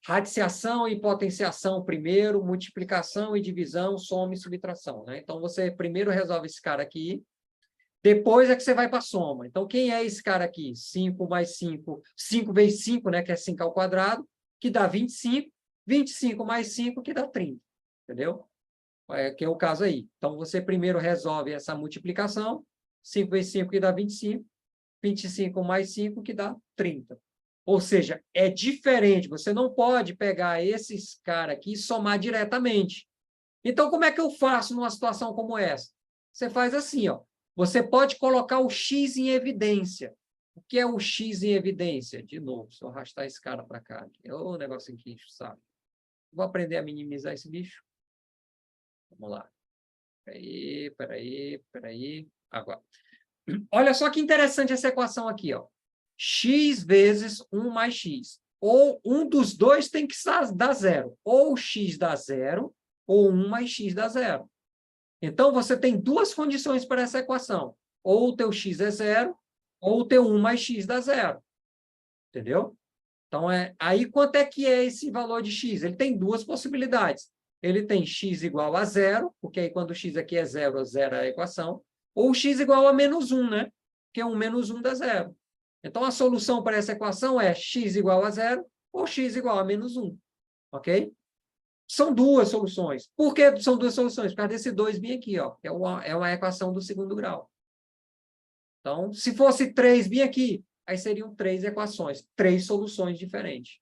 radiciação e potenciação primeiro, multiplicação e divisão, soma e subtração, né? Então, você primeiro resolve esse cara aqui, depois é que você vai para a soma. Então, quem é esse cara aqui? 5 mais 5, 5 vezes 5, né, que é 5 ao quadrado, que dá 25, 25 mais 5, que dá 30, entendeu? Que é o caso aí. Então, você primeiro resolve essa multiplicação, 5 vezes 5, que dá 25, 25 mais 5, que dá 30. Ou seja, é diferente. Você não pode pegar esses caras aqui e somar diretamente. Então, como é que eu faço numa situação como essa? Você faz assim, ó. Você pode colocar o x em evidência. O que é o x em evidência? De novo, se eu arrastar esse cara para cá. É o negócio aqui, sabe? Vou aprender a minimizar esse bicho. Vamos lá. Peraí. Agora. Olha só que interessante essa equação aqui, ó. X vezes 1 mais x. Ou um dos dois tem que dar zero. Ou x dá zero, ou 1 mais x dá zero. Então, você tem duas condições para essa equação. Ou o teu x é zero, ou o teu 1 mais x dá zero. Entendeu? Então, aí quanto é que é esse valor de x? Ele tem duas possibilidades. Ele tem x igual a zero, porque aí quando o x aqui é zero é a equação. Ou x igual a menos 1, né? Porque 1 menos 1 dá zero. Então, a solução para essa equação é x igual a zero ou x igual a menos 1. Ok? São duas soluções. Por que são duas soluções? Por causa desse 2 vir aqui, ó. É uma equação do segundo grau. Então, se fosse 3 vir aqui, aí seriam 3 equações, 3 soluções diferentes.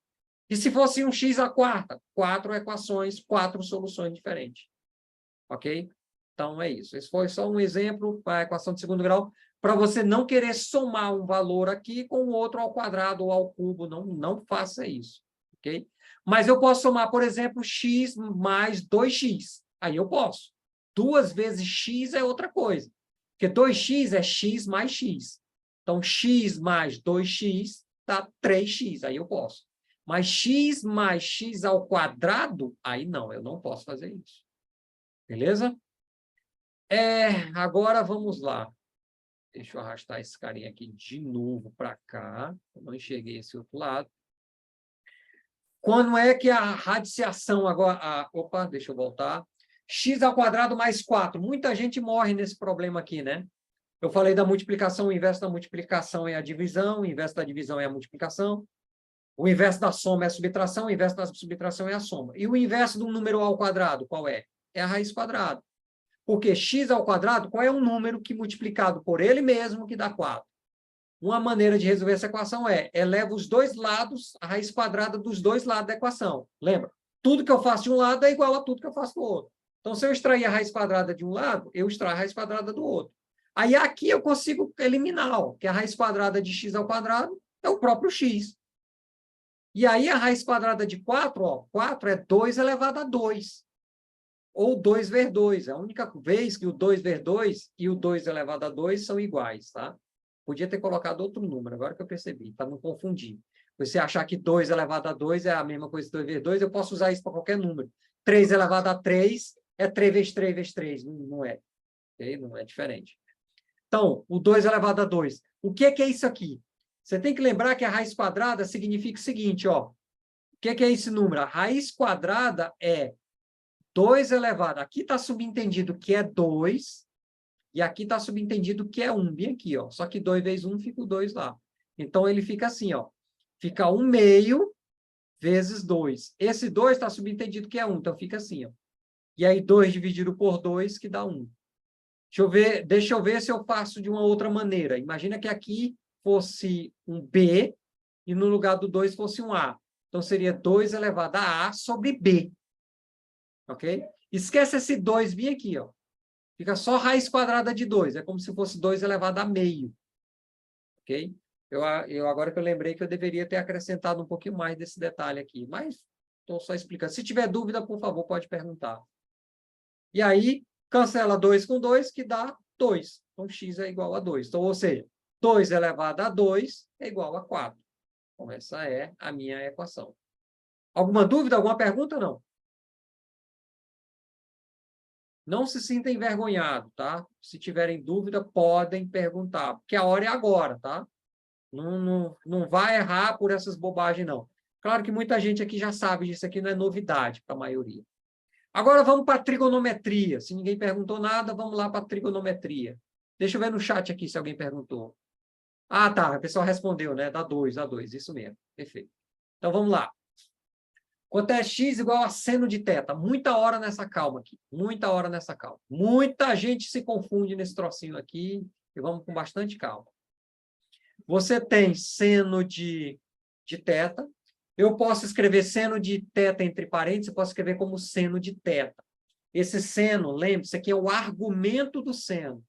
E se fosse um x à quarta, 4 equações, 4 soluções diferentes. Ok? Então, é isso. Esse foi só um exemplo para a equação de segundo grau, para você não querer somar um valor aqui com o outro ao quadrado ou ao cubo. Não faça isso. Ok? Mas eu posso somar, por exemplo, x mais 2x. Aí eu posso. 2 vezes x é outra coisa. Porque 2x é x mais x. Então, x mais 2x dá 3x. Aí eu posso. Mas x mais x ao quadrado, aí não, eu não posso fazer isso. Beleza? Agora vamos lá. Deixa eu arrastar esse carinha aqui de novo para cá. Eu não enxerguei esse outro lado. Quando é que a radiciação agora... Opa, deixa eu voltar. X ao quadrado mais 4. Muita gente morre nesse problema aqui, né? Eu falei da multiplicação, o inverso da multiplicação é a divisão, o inverso da divisão é a multiplicação, o inverso da soma é a subtração, o inverso da subtração é a soma. E o inverso do número ao quadrado, qual é? É a raiz quadrada. Porque x ao quadrado, qual é um número que multiplicado por ele mesmo que dá 4? Uma maneira de resolver essa equação eleva os dois lados, a raiz quadrada dos dois lados da equação. Lembra? Tudo que eu faço de um lado é igual a tudo que eu faço do outro. Então, se eu extrair a raiz quadrada de um lado, eu extraio a raiz quadrada do outro. Aí, aqui eu consigo eliminar, ó, que a raiz quadrada de x ao quadrado é o próprio x. E aí, a raiz quadrada de 4, ó, 4 é 2 elevado a 2. Ou 2 vezes 2. É a única vez que o 2 vezes 2 e o 2 elevado a 2 são iguais, tá? Podia ter colocado outro número, agora que eu percebi, para não confundir. Você achar que 2 elevado a 2 é a mesma coisa que 2 vezes 2, eu posso usar isso para qualquer número. 3 elevado a 3 é 3 vezes 3 vezes 3. Não é. Okay? Não é diferente. Então, o 2 elevado a 2. O que é isso aqui? Você tem que lembrar que a raiz quadrada significa o seguinte, ó. O que é esse número? A raiz quadrada é 2 elevado. Aqui está subentendido que é 2, e aqui está subentendido que é 1, bem aqui, ó. Só que 2 vezes 1 fica o 2 lá. Então, ele fica assim, ó. Fica 1 meio vezes 2. Esse 2 está subentendido que é 1, então fica assim, ó. E aí, 2 dividido por 2, que dá 1. Deixa eu ver se eu faço de uma outra maneira. Imagina que aqui fosse um B e no lugar do 2 fosse um A. Então, seria 2 elevado a A sobre B. Ok? Esquece esse 2 bem aqui, ó. Fica só raiz quadrada de 2. É como se fosse 2 elevado a meio. Ok? Agora que eu lembrei que eu deveria ter acrescentado um pouquinho mais desse detalhe aqui. Mas estou só explicando. Se tiver dúvida, por favor, pode perguntar. E aí, cancela 2 com 2, que dá 2. Então, x é igual a 2. Então, ou seja, 2 elevado a 2 é igual a 4. Então, essa é a minha equação. Alguma dúvida? Alguma pergunta? Não. Não se sinta envergonhado, tá? Se tiverem dúvida, podem perguntar, porque a hora é agora, tá? Não vai errar por essas bobagens, não. Claro que muita gente aqui já sabe disso, aqui não é novidade para a maioria. Agora vamos para a trigonometria. Se ninguém perguntou nada, vamos lá para a trigonometria. Deixa eu ver no chat aqui se alguém perguntou. Ah, tá, a pessoa respondeu, né? Dá 2, isso mesmo. Perfeito. Então, vamos lá. Quanto é x igual a seno de θ? Muita hora nessa calma aqui. Muita hora nessa calma. Muita gente se confunde nesse trocinho aqui. E vamos com bastante calma. Você tem seno de θ. Eu posso escrever seno de θ entre parênteses, eu posso escrever como seno de θ. Esse seno, lembre-se, isso aqui é o argumento do seno.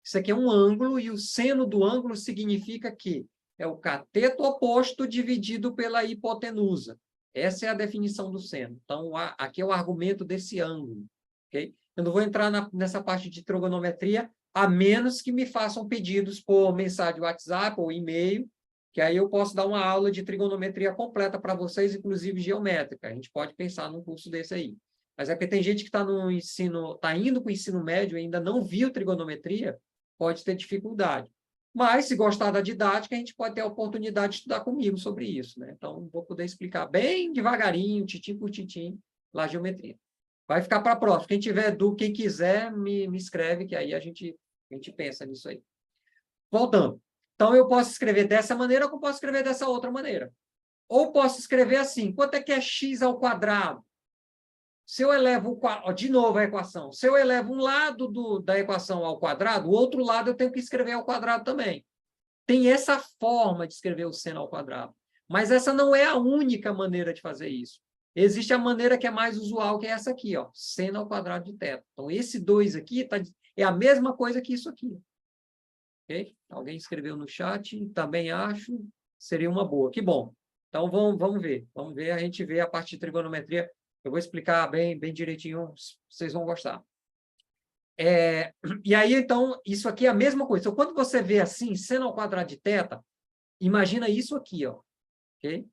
Isso aqui é um ângulo, e o seno do ângulo significa que é o cateto oposto dividido pela hipotenusa. Essa é a definição do seno. Então, aqui é o argumento desse ângulo. Okay? Eu não vou entrar nessa parte de trigonometria, a menos que me façam pedidos por mensagem de WhatsApp ou e-mail, que aí eu posso dar uma aula de trigonometria completa para vocês, inclusive geométrica. A gente pode pensar num curso desse aí. Mas é porque tem gente que está no ensino, está indo para o ensino médio e ainda não viu trigonometria, pode ter dificuldade. Mas, se gostar da didática, a gente pode ter a oportunidade de estudar comigo sobre isso, né? Então, vou poder explicar bem devagarinho, titim por titim, lá a geometria. Vai ficar para a próxima. Quem tiver dúvida, quem quiser, me escreve, que aí a gente pensa nisso aí. Voltando. Então, eu posso escrever dessa maneira ou eu posso escrever dessa outra maneira. Ou posso escrever assim, quanto é que é x ao quadrado? Se eu elevo, de novo a equação, se eu elevo um lado da equação ao quadrado, o outro lado eu tenho que escrever ao quadrado também. Tem essa forma de escrever o seno ao quadrado. Mas essa não é a única maneira de fazer isso. Existe a maneira que é mais usual, que é essa aqui, ó, seno ao quadrado de θ. Então, esse 2 aqui é a mesma coisa que isso aqui. Okay? Alguém escreveu no chat, também acho, seria uma boa. Que bom. Então, vamos ver. Vamos ver, a gente vê a parte de trigonometria. Eu vou explicar bem direitinho, vocês vão gostar. E aí, então, isso aqui é a mesma coisa. Então, quando você vê assim, seno ao quadrado de θ, imagina isso aqui, ó. Ok?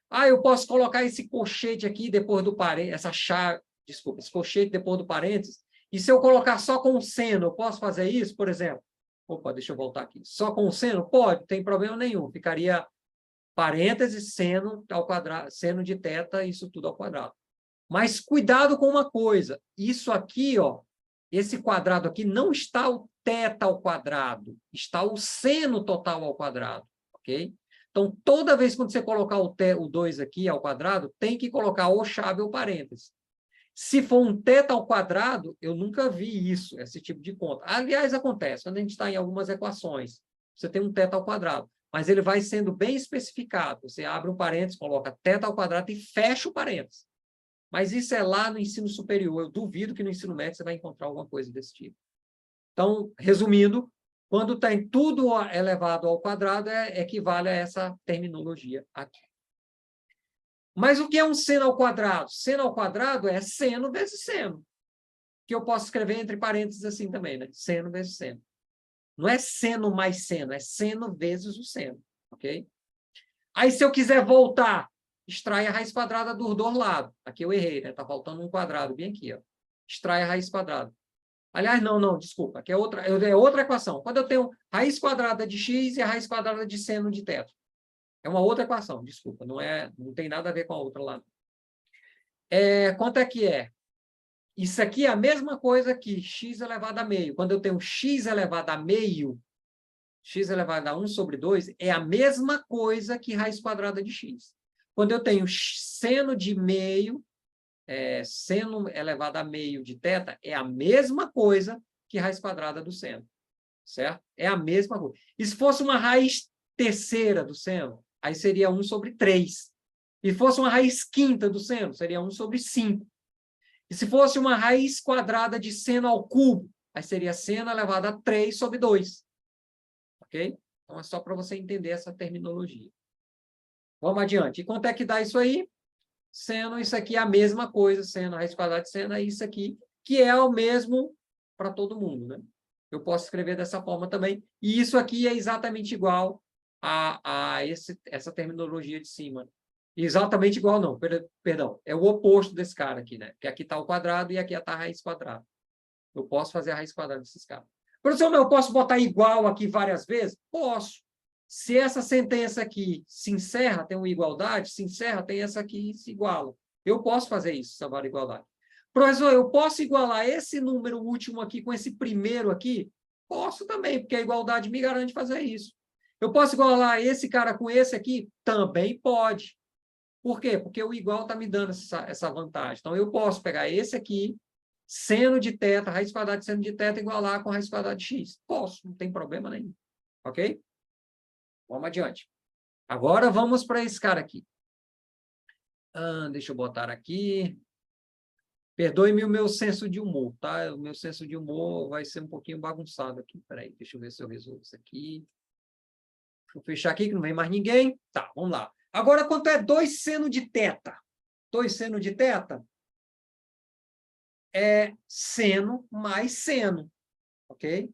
Ah, eu posso colocar esse colchete aqui depois do parênteses, esse colchete depois do parênteses, e se eu colocar só com o seno, eu posso fazer isso, por exemplo? Opa, deixa eu voltar aqui. Só com o seno? Pode, não tem problema nenhum. Ficaria parênteses, seno ao quadrado, seno de θ, isso tudo ao quadrado. Mas cuidado com uma coisa. Isso aqui, ó, esse quadrado aqui, não está o θ ao quadrado, está o seno total ao quadrado, ok? Então, toda vez que você colocar o 2 aqui ao quadrado, tem que colocar ou chave ou parênteses. Se for um θ ao quadrado, eu nunca vi isso, esse tipo de conta. Aliás, acontece, quando a gente está em algumas equações, você tem um θ ao quadrado, mas ele vai sendo bem especificado. Você abre um parênteses, coloca θ ao quadrado e fecha o parênteses. Mas isso é lá no ensino superior. Eu duvido que no ensino médio você vai encontrar alguma coisa desse tipo. Então, resumindo, quando tem tudo elevado ao quadrado, equivale a essa terminologia aqui. Mas o que é um seno ao quadrado? Seno ao quadrado é seno vezes seno. Que eu posso escrever entre parênteses assim também, né? Seno vezes seno. Não é seno mais seno, é seno vezes o seno. Ok? Aí, se eu quiser voltar, extrai a raiz quadrada dos dois lados. Aqui eu errei, né? Está faltando um quadrado bem aqui, ó. Extrai a raiz quadrada. Aliás, não, desculpa. Aqui é outra equação. Quando eu tenho raiz quadrada de x e a raiz quadrada de seno de θ. É uma outra equação, desculpa. Não tem nada a ver com a outra lá. Quanto é que é? Isso aqui é a mesma coisa que x elevado a meio. Quando eu tenho x elevado a meio, x elevado a 1 sobre 2, é a mesma coisa que raiz quadrada de x. Quando eu tenho seno de meio, seno elevado a meio de θ, é a mesma coisa que raiz quadrada do seno. Certo? É a mesma coisa. E se fosse uma raiz terceira do seno, aí seria 1 sobre 3. E se fosse uma raiz quinta do seno, seria 1 sobre 5. E se fosse uma raiz quadrada de seno ao cubo, aí seria seno elevado a 3 sobre 2. Ok? Então, é só para você entender essa terminologia. Vamos adiante. E quanto é que dá isso aí? Seno, isso aqui é a mesma coisa, seno, raiz quadrada de seno, é isso aqui, que é o mesmo para todo mundo, né? Eu posso escrever dessa forma também. E isso aqui é exatamente igual a essa terminologia de cima. Exatamente igual, não. Perdão. É o oposto desse cara aqui, né? Porque aqui está o quadrado e aqui está a raiz quadrada. Eu posso fazer a raiz quadrada desses caras. Professor, eu posso botar igual aqui várias vezes? Posso. Se essa sentença aqui se encerra, tem uma igualdade, se encerra, tem essa aqui se iguala. Eu posso fazer isso, salvar a igualdade. Professor, eu posso igualar esse número último aqui com esse primeiro aqui? Posso também, porque a igualdade me garante fazer isso. Eu posso igualar esse cara com esse aqui? Também pode. Por quê? Porque o igual está me dando essa vantagem. Então, eu posso pegar esse aqui, seno de θ, raiz quadrada de seno de θ igualar com raiz quadrada de x. Posso, não tem problema nenhum. Ok? Vamos adiante. Agora, vamos para esse cara aqui. Deixa eu botar aqui. Perdoe-me o meu senso de humor, tá? O meu senso de humor vai ser um pouquinho bagunçado aqui. Peraí, deixa eu ver se eu resolvo isso aqui. Deixa eu fechar aqui, que não vem mais ninguém. Tá, vamos lá. Agora, quanto é 2 seno de θ? 2 seno de θ é seno mais seno, ok?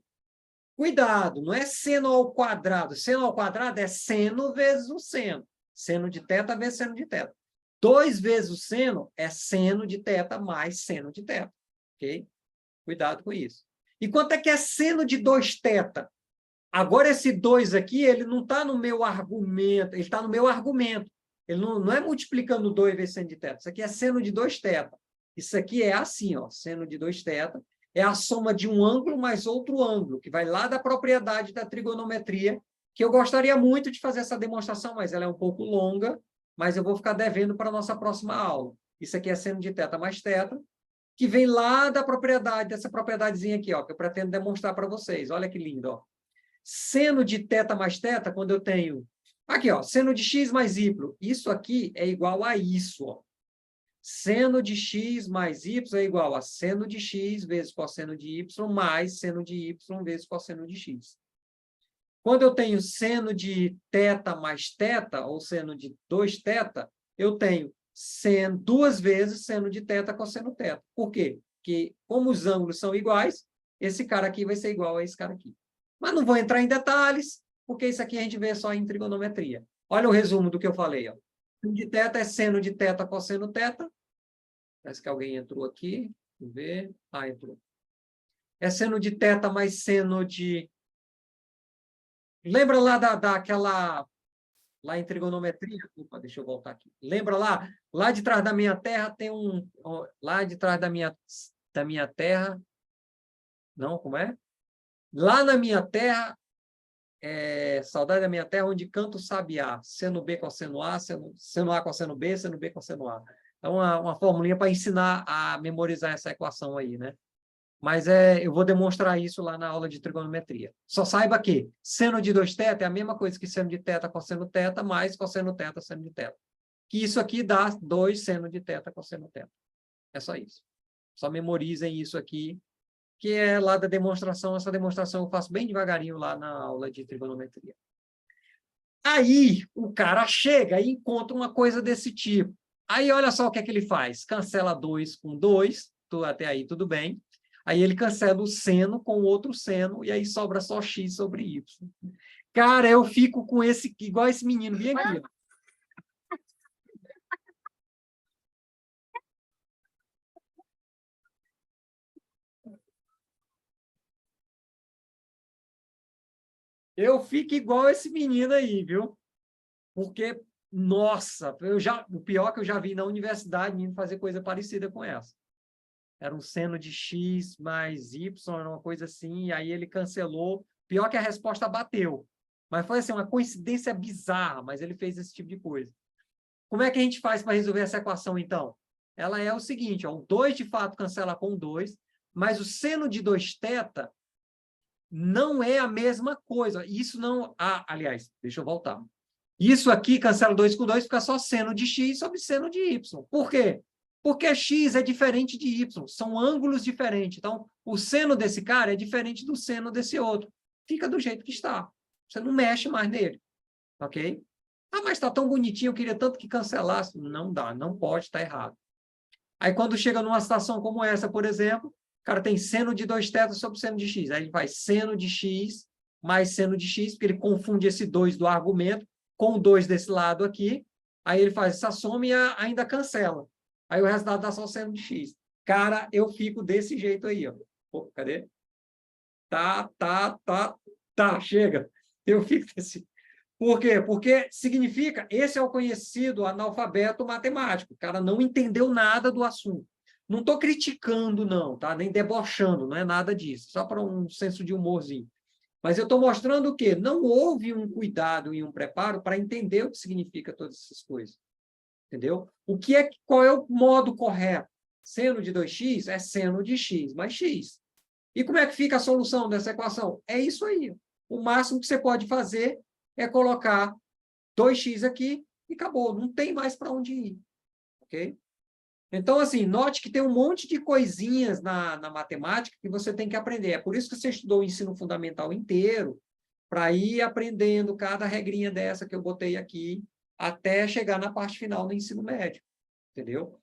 Cuidado, não é seno ao quadrado. Seno ao quadrado é seno vezes o seno. Seno de θ vezes seno de θ. 2 vezes o seno é seno de θ mais seno de θ. Ok? Cuidado com isso. E quanto é que é seno de 2θ? Agora, esse 2 aqui, ele não está no meu argumento, ele está no meu argumento. Ele não é multiplicando 2 vezes seno de θ. Isso aqui é seno de 2θ. Isso aqui é assim, ó, seno de 2θ. É a soma de um ângulo mais outro ângulo, que vai lá da propriedade da trigonometria, que eu gostaria muito de fazer essa demonstração, mas ela é um pouco longa, mas eu vou ficar devendo para a nossa próxima aula. Isso aqui é seno de θ mais θ, que vem lá da propriedade, dessa propriedadezinha aqui, ó, que eu pretendo demonstrar para vocês. Olha que lindo, ó. Seno de θ mais θ, quando eu tenho... Aqui, ó, seno de x mais y. Isso aqui é igual a isso, ó. Seno de x mais y é igual a seno de x vezes cosseno de y mais seno de y vezes cosseno de x. Quando eu tenho seno de θ mais θ, ou seno de 2θ, eu tenho duas vezes seno de θ cosseno θ. Por quê? Porque, como os ângulos são iguais, esse cara aqui vai ser igual a esse cara aqui. Mas não vou entrar em detalhes, porque isso aqui a gente vê só em trigonometria. Olha o resumo do que eu falei, ó. Seno de θ é seno de θ cosseno θ. Parece que alguém entrou aqui. Vamos ver. Entrou. É seno de θ mais seno de... Lembra lá daquela... Lá em trigonometria... Opa, deixa eu voltar aqui. Lembra lá? Lá de trás da minha terra tem um... Lá de trás da minha terra... Não, como é? Lá na minha terra... saudade da minha terra, onde canta o sabiá. Seno B cosseno A, seno A cosseno B, seno B cosseno A. Então, uma formulinha para ensinar a memorizar essa equação aí, né? Mas eu vou demonstrar isso lá na aula de trigonometria. Só saiba que seno de 2θ é a mesma coisa que seno de θ cosseno θ mais cosseno θ seno de θ. Que isso aqui dá 2 seno de θ cosseno θ. É só isso. Só memorizem isso aqui, que é lá da demonstração. Essa demonstração eu faço bem devagarinho lá na aula de trigonometria. Aí, o cara chega e encontra uma coisa desse tipo. Aí, olha só o que é que ele faz. Cancela 2 com 2, até aí tudo bem. Aí ele cancela o seno com outro seno, e aí sobra só x sobre y. Cara, eu fico com igual esse menino, bem aqui. Eu fico igual esse menino aí, viu? Porque, nossa, o pior que eu já vi na universidade, menino fazer coisa parecida com essa. era um seno de x mais y, era uma coisa assim, e aí ele cancelou. Pior que a resposta bateu. Mas foi assim, uma coincidência bizarra, mas ele fez esse tipo de coisa. Como é que a gente faz para resolver essa equação, então? Ela é o seguinte, ó, o 2 de fato cancela com 2, mas o seno de 2θ não é a mesma coisa. Isso não... Ah, aliás, deixa eu voltar. Isso aqui cancela 2 com 2, fica só seno de x sobre seno de y. Por quê? Porque x é diferente de y, são ângulos diferentes. Então, o seno desse cara é diferente do seno desse outro. Fica do jeito que está. Você não mexe mais nele. Ok? Ah, mas está tão bonitinho, eu queria tanto que cancelasse. Não dá, não pode, está errado. Aí, quando chega numa situação como essa, por exemplo, o cara tem seno de 2θ sobre seno de x. Aí ele faz seno de x mais seno de x, porque ele confunde esse 2 do argumento com o 2 desse lado aqui. Aí ele faz essa soma e ainda cancela. Aí o resultado dá só seno de x. Cara, eu fico desse jeito aí, ó. Pô, cadê? Chega. Eu fico desse... Por quê? Porque significa, esse é o conhecido analfabeto matemático. O cara não entendeu nada do assunto. Não estou criticando, não, tá? Nem debochando, não é nada disso. Só para um senso de humorzinho. Mas eu estou mostrando o quê? Não houve um cuidado e um preparo para entender o que significa todas essas coisas. Entendeu? Qual é o modo correto? Seno de 2x é seno de x mais x. E como é que fica a solução dessa equação? É isso aí. O máximo que você pode fazer é colocar 2x aqui e acabou. Não tem mais para onde ir. Ok? Então, assim, note que tem um monte de coisinhas na matemática que você tem que aprender. É por isso que você estudou o ensino fundamental inteiro, para ir aprendendo cada regrinha dessa que eu botei aqui, até chegar na parte final do ensino médio. Entendeu?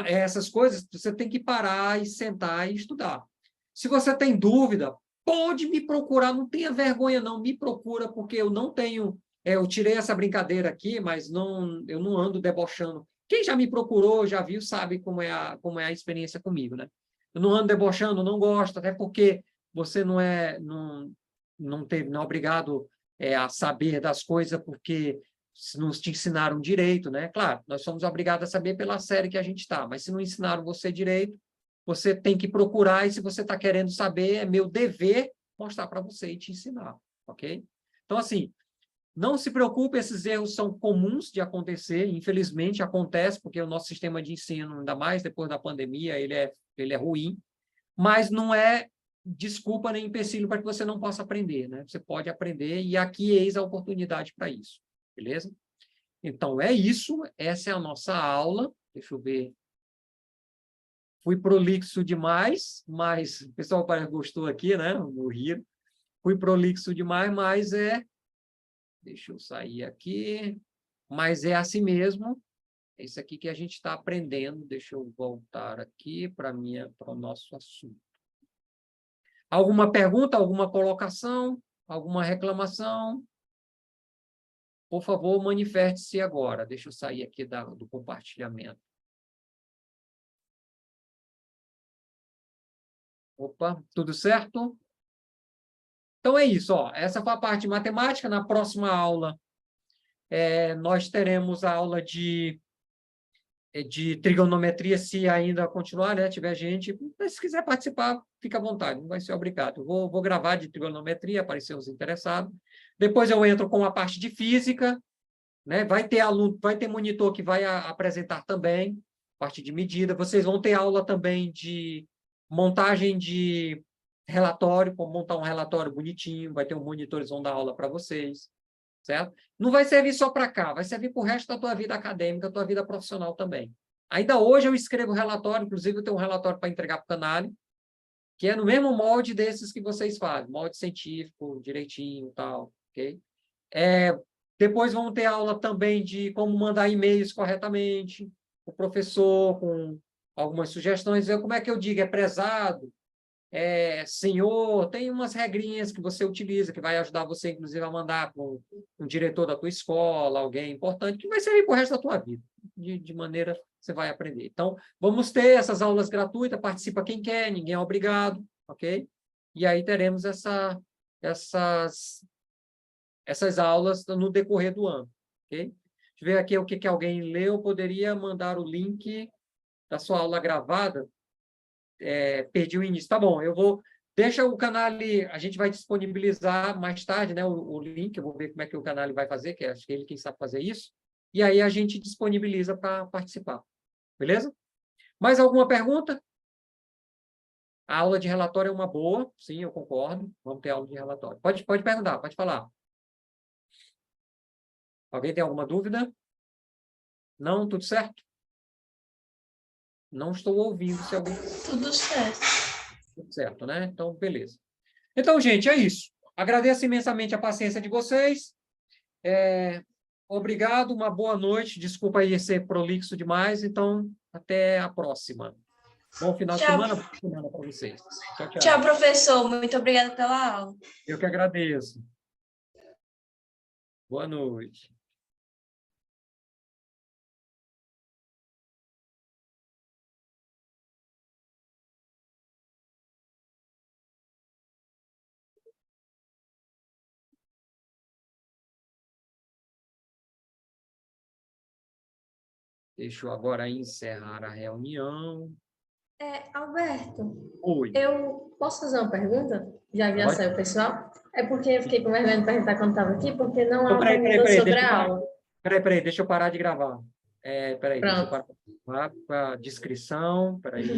Essas coisas você tem que parar e sentar e estudar. Se você tem dúvida, pode me procurar, não tenha vergonha não, me procura, porque eu não tenho... eu tirei essa brincadeira aqui, mas eu não ando debochando. Quem já me procurou, já viu, sabe como é a experiência comigo, né? Eu não ando debochando, não gosto, até porque você não é obrigado a saber das coisas porque não te ensinaram direito, né? Claro, nós somos obrigados a saber pela série que a gente está, mas se não ensinaram você direito, você tem que procurar, e se você está querendo saber, é meu dever mostrar para você e te ensinar, ok? Então, assim, não se preocupe, esses erros são comuns de acontecer, infelizmente acontece, porque o nosso sistema de ensino, ainda mais depois da pandemia, ele é ruim, mas não é desculpa nem empecilho para que você não possa aprender, né? Você pode aprender, e aqui eis a oportunidade para isso, beleza? Então, é isso, essa é a nossa aula, deixa eu ver. Fui prolixo demais, mas o pessoal parece que gostou aqui, né? No Rio. Fui prolixo demais, mas deixa eu sair aqui. Mas é assim mesmo. É isso aqui que a gente está aprendendo. Deixa eu voltar aqui para o nosso assunto. Alguma pergunta, alguma colocação, alguma reclamação? Por favor, manifeste-se agora. Deixa eu sair aqui do compartilhamento. Opa, tudo certo? Então, é isso. Ó. Essa foi a parte de matemática. Na próxima aula, nós teremos a aula de trigonometria, se ainda continuar, né? Tiver gente. Mas, se quiser participar, fica à vontade, não vai ser obrigado. Vou gravar de trigonometria, aparecer os interessados. Depois eu entro com a parte de física, né? Vai ter monitor que vai apresentar também, parte de medida. Vocês vão ter aula também de montagem de relatório, como montar um relatório bonitinho, vai ter um monitor, eles vão dar aula para vocês, certo? Não vai servir só para cá, vai servir para o resto da tua vida acadêmica, tua vida profissional também. Ainda hoje eu escrevo relatório, inclusive eu tenho um relatório para entregar para o Canalha, que é no mesmo molde desses que vocês fazem, molde científico, direitinho e tal, ok? Depois vamos ter aula também de como mandar e-mails corretamente, o professor com algumas sugestões. Como é que eu digo? É prezado? Senhor? Tem umas regrinhas que você utiliza, que vai ajudar você, inclusive, a mandar para um diretor da tua escola, alguém importante, que vai servir para o resto da tua vida. De maneira que você vai aprender. Então, vamos ter essas aulas gratuitas, participa quem quer, ninguém é obrigado, ok? E aí teremos essas aulas no decorrer do ano, ok? Deixa eu ver aqui o que alguém leu. Poderia mandar o link da sua aula gravada? perdi o início. Tá bom, eu vou... Deixa o canal, a gente vai disponibilizar mais tarde, né, o link, eu vou ver como é que o canal vai fazer, que acho que ele quem sabe fazer isso, e aí a gente disponibiliza para participar. Beleza? Mais alguma pergunta? A aula de relatório é uma boa, sim, eu concordo. Vamos ter aula de relatório. Pode perguntar, pode falar. Alguém tem alguma dúvida? Não? Tudo certo? Não estou ouvindo se alguém... Tudo certo. Tudo certo, né? Então, beleza. Então, gente, é isso. Agradeço imensamente a paciência de vocês. Obrigado, uma boa noite. Desculpa aí ser prolixo demais. Então, até a próxima. Bom final de Tchau. semana, boa semana para vocês. Tchau, tchau. Tchau, professor. Muito obrigada pela aula. Eu que agradeço. Boa noite. Deixa eu agora encerrar a reunião. Alberto, Oi. eu posso fazer uma pergunta? Já Pode. saiu o pessoal? É porque eu fiquei com vergonha de perguntar quando estava aqui, porque não há Então, uma peraí, pergunta sobre deixa eu a parar. aula. Peraí, deixa eu parar de gravar. Peraí, deixa eu Pronto. parar para a descrição. Peraí.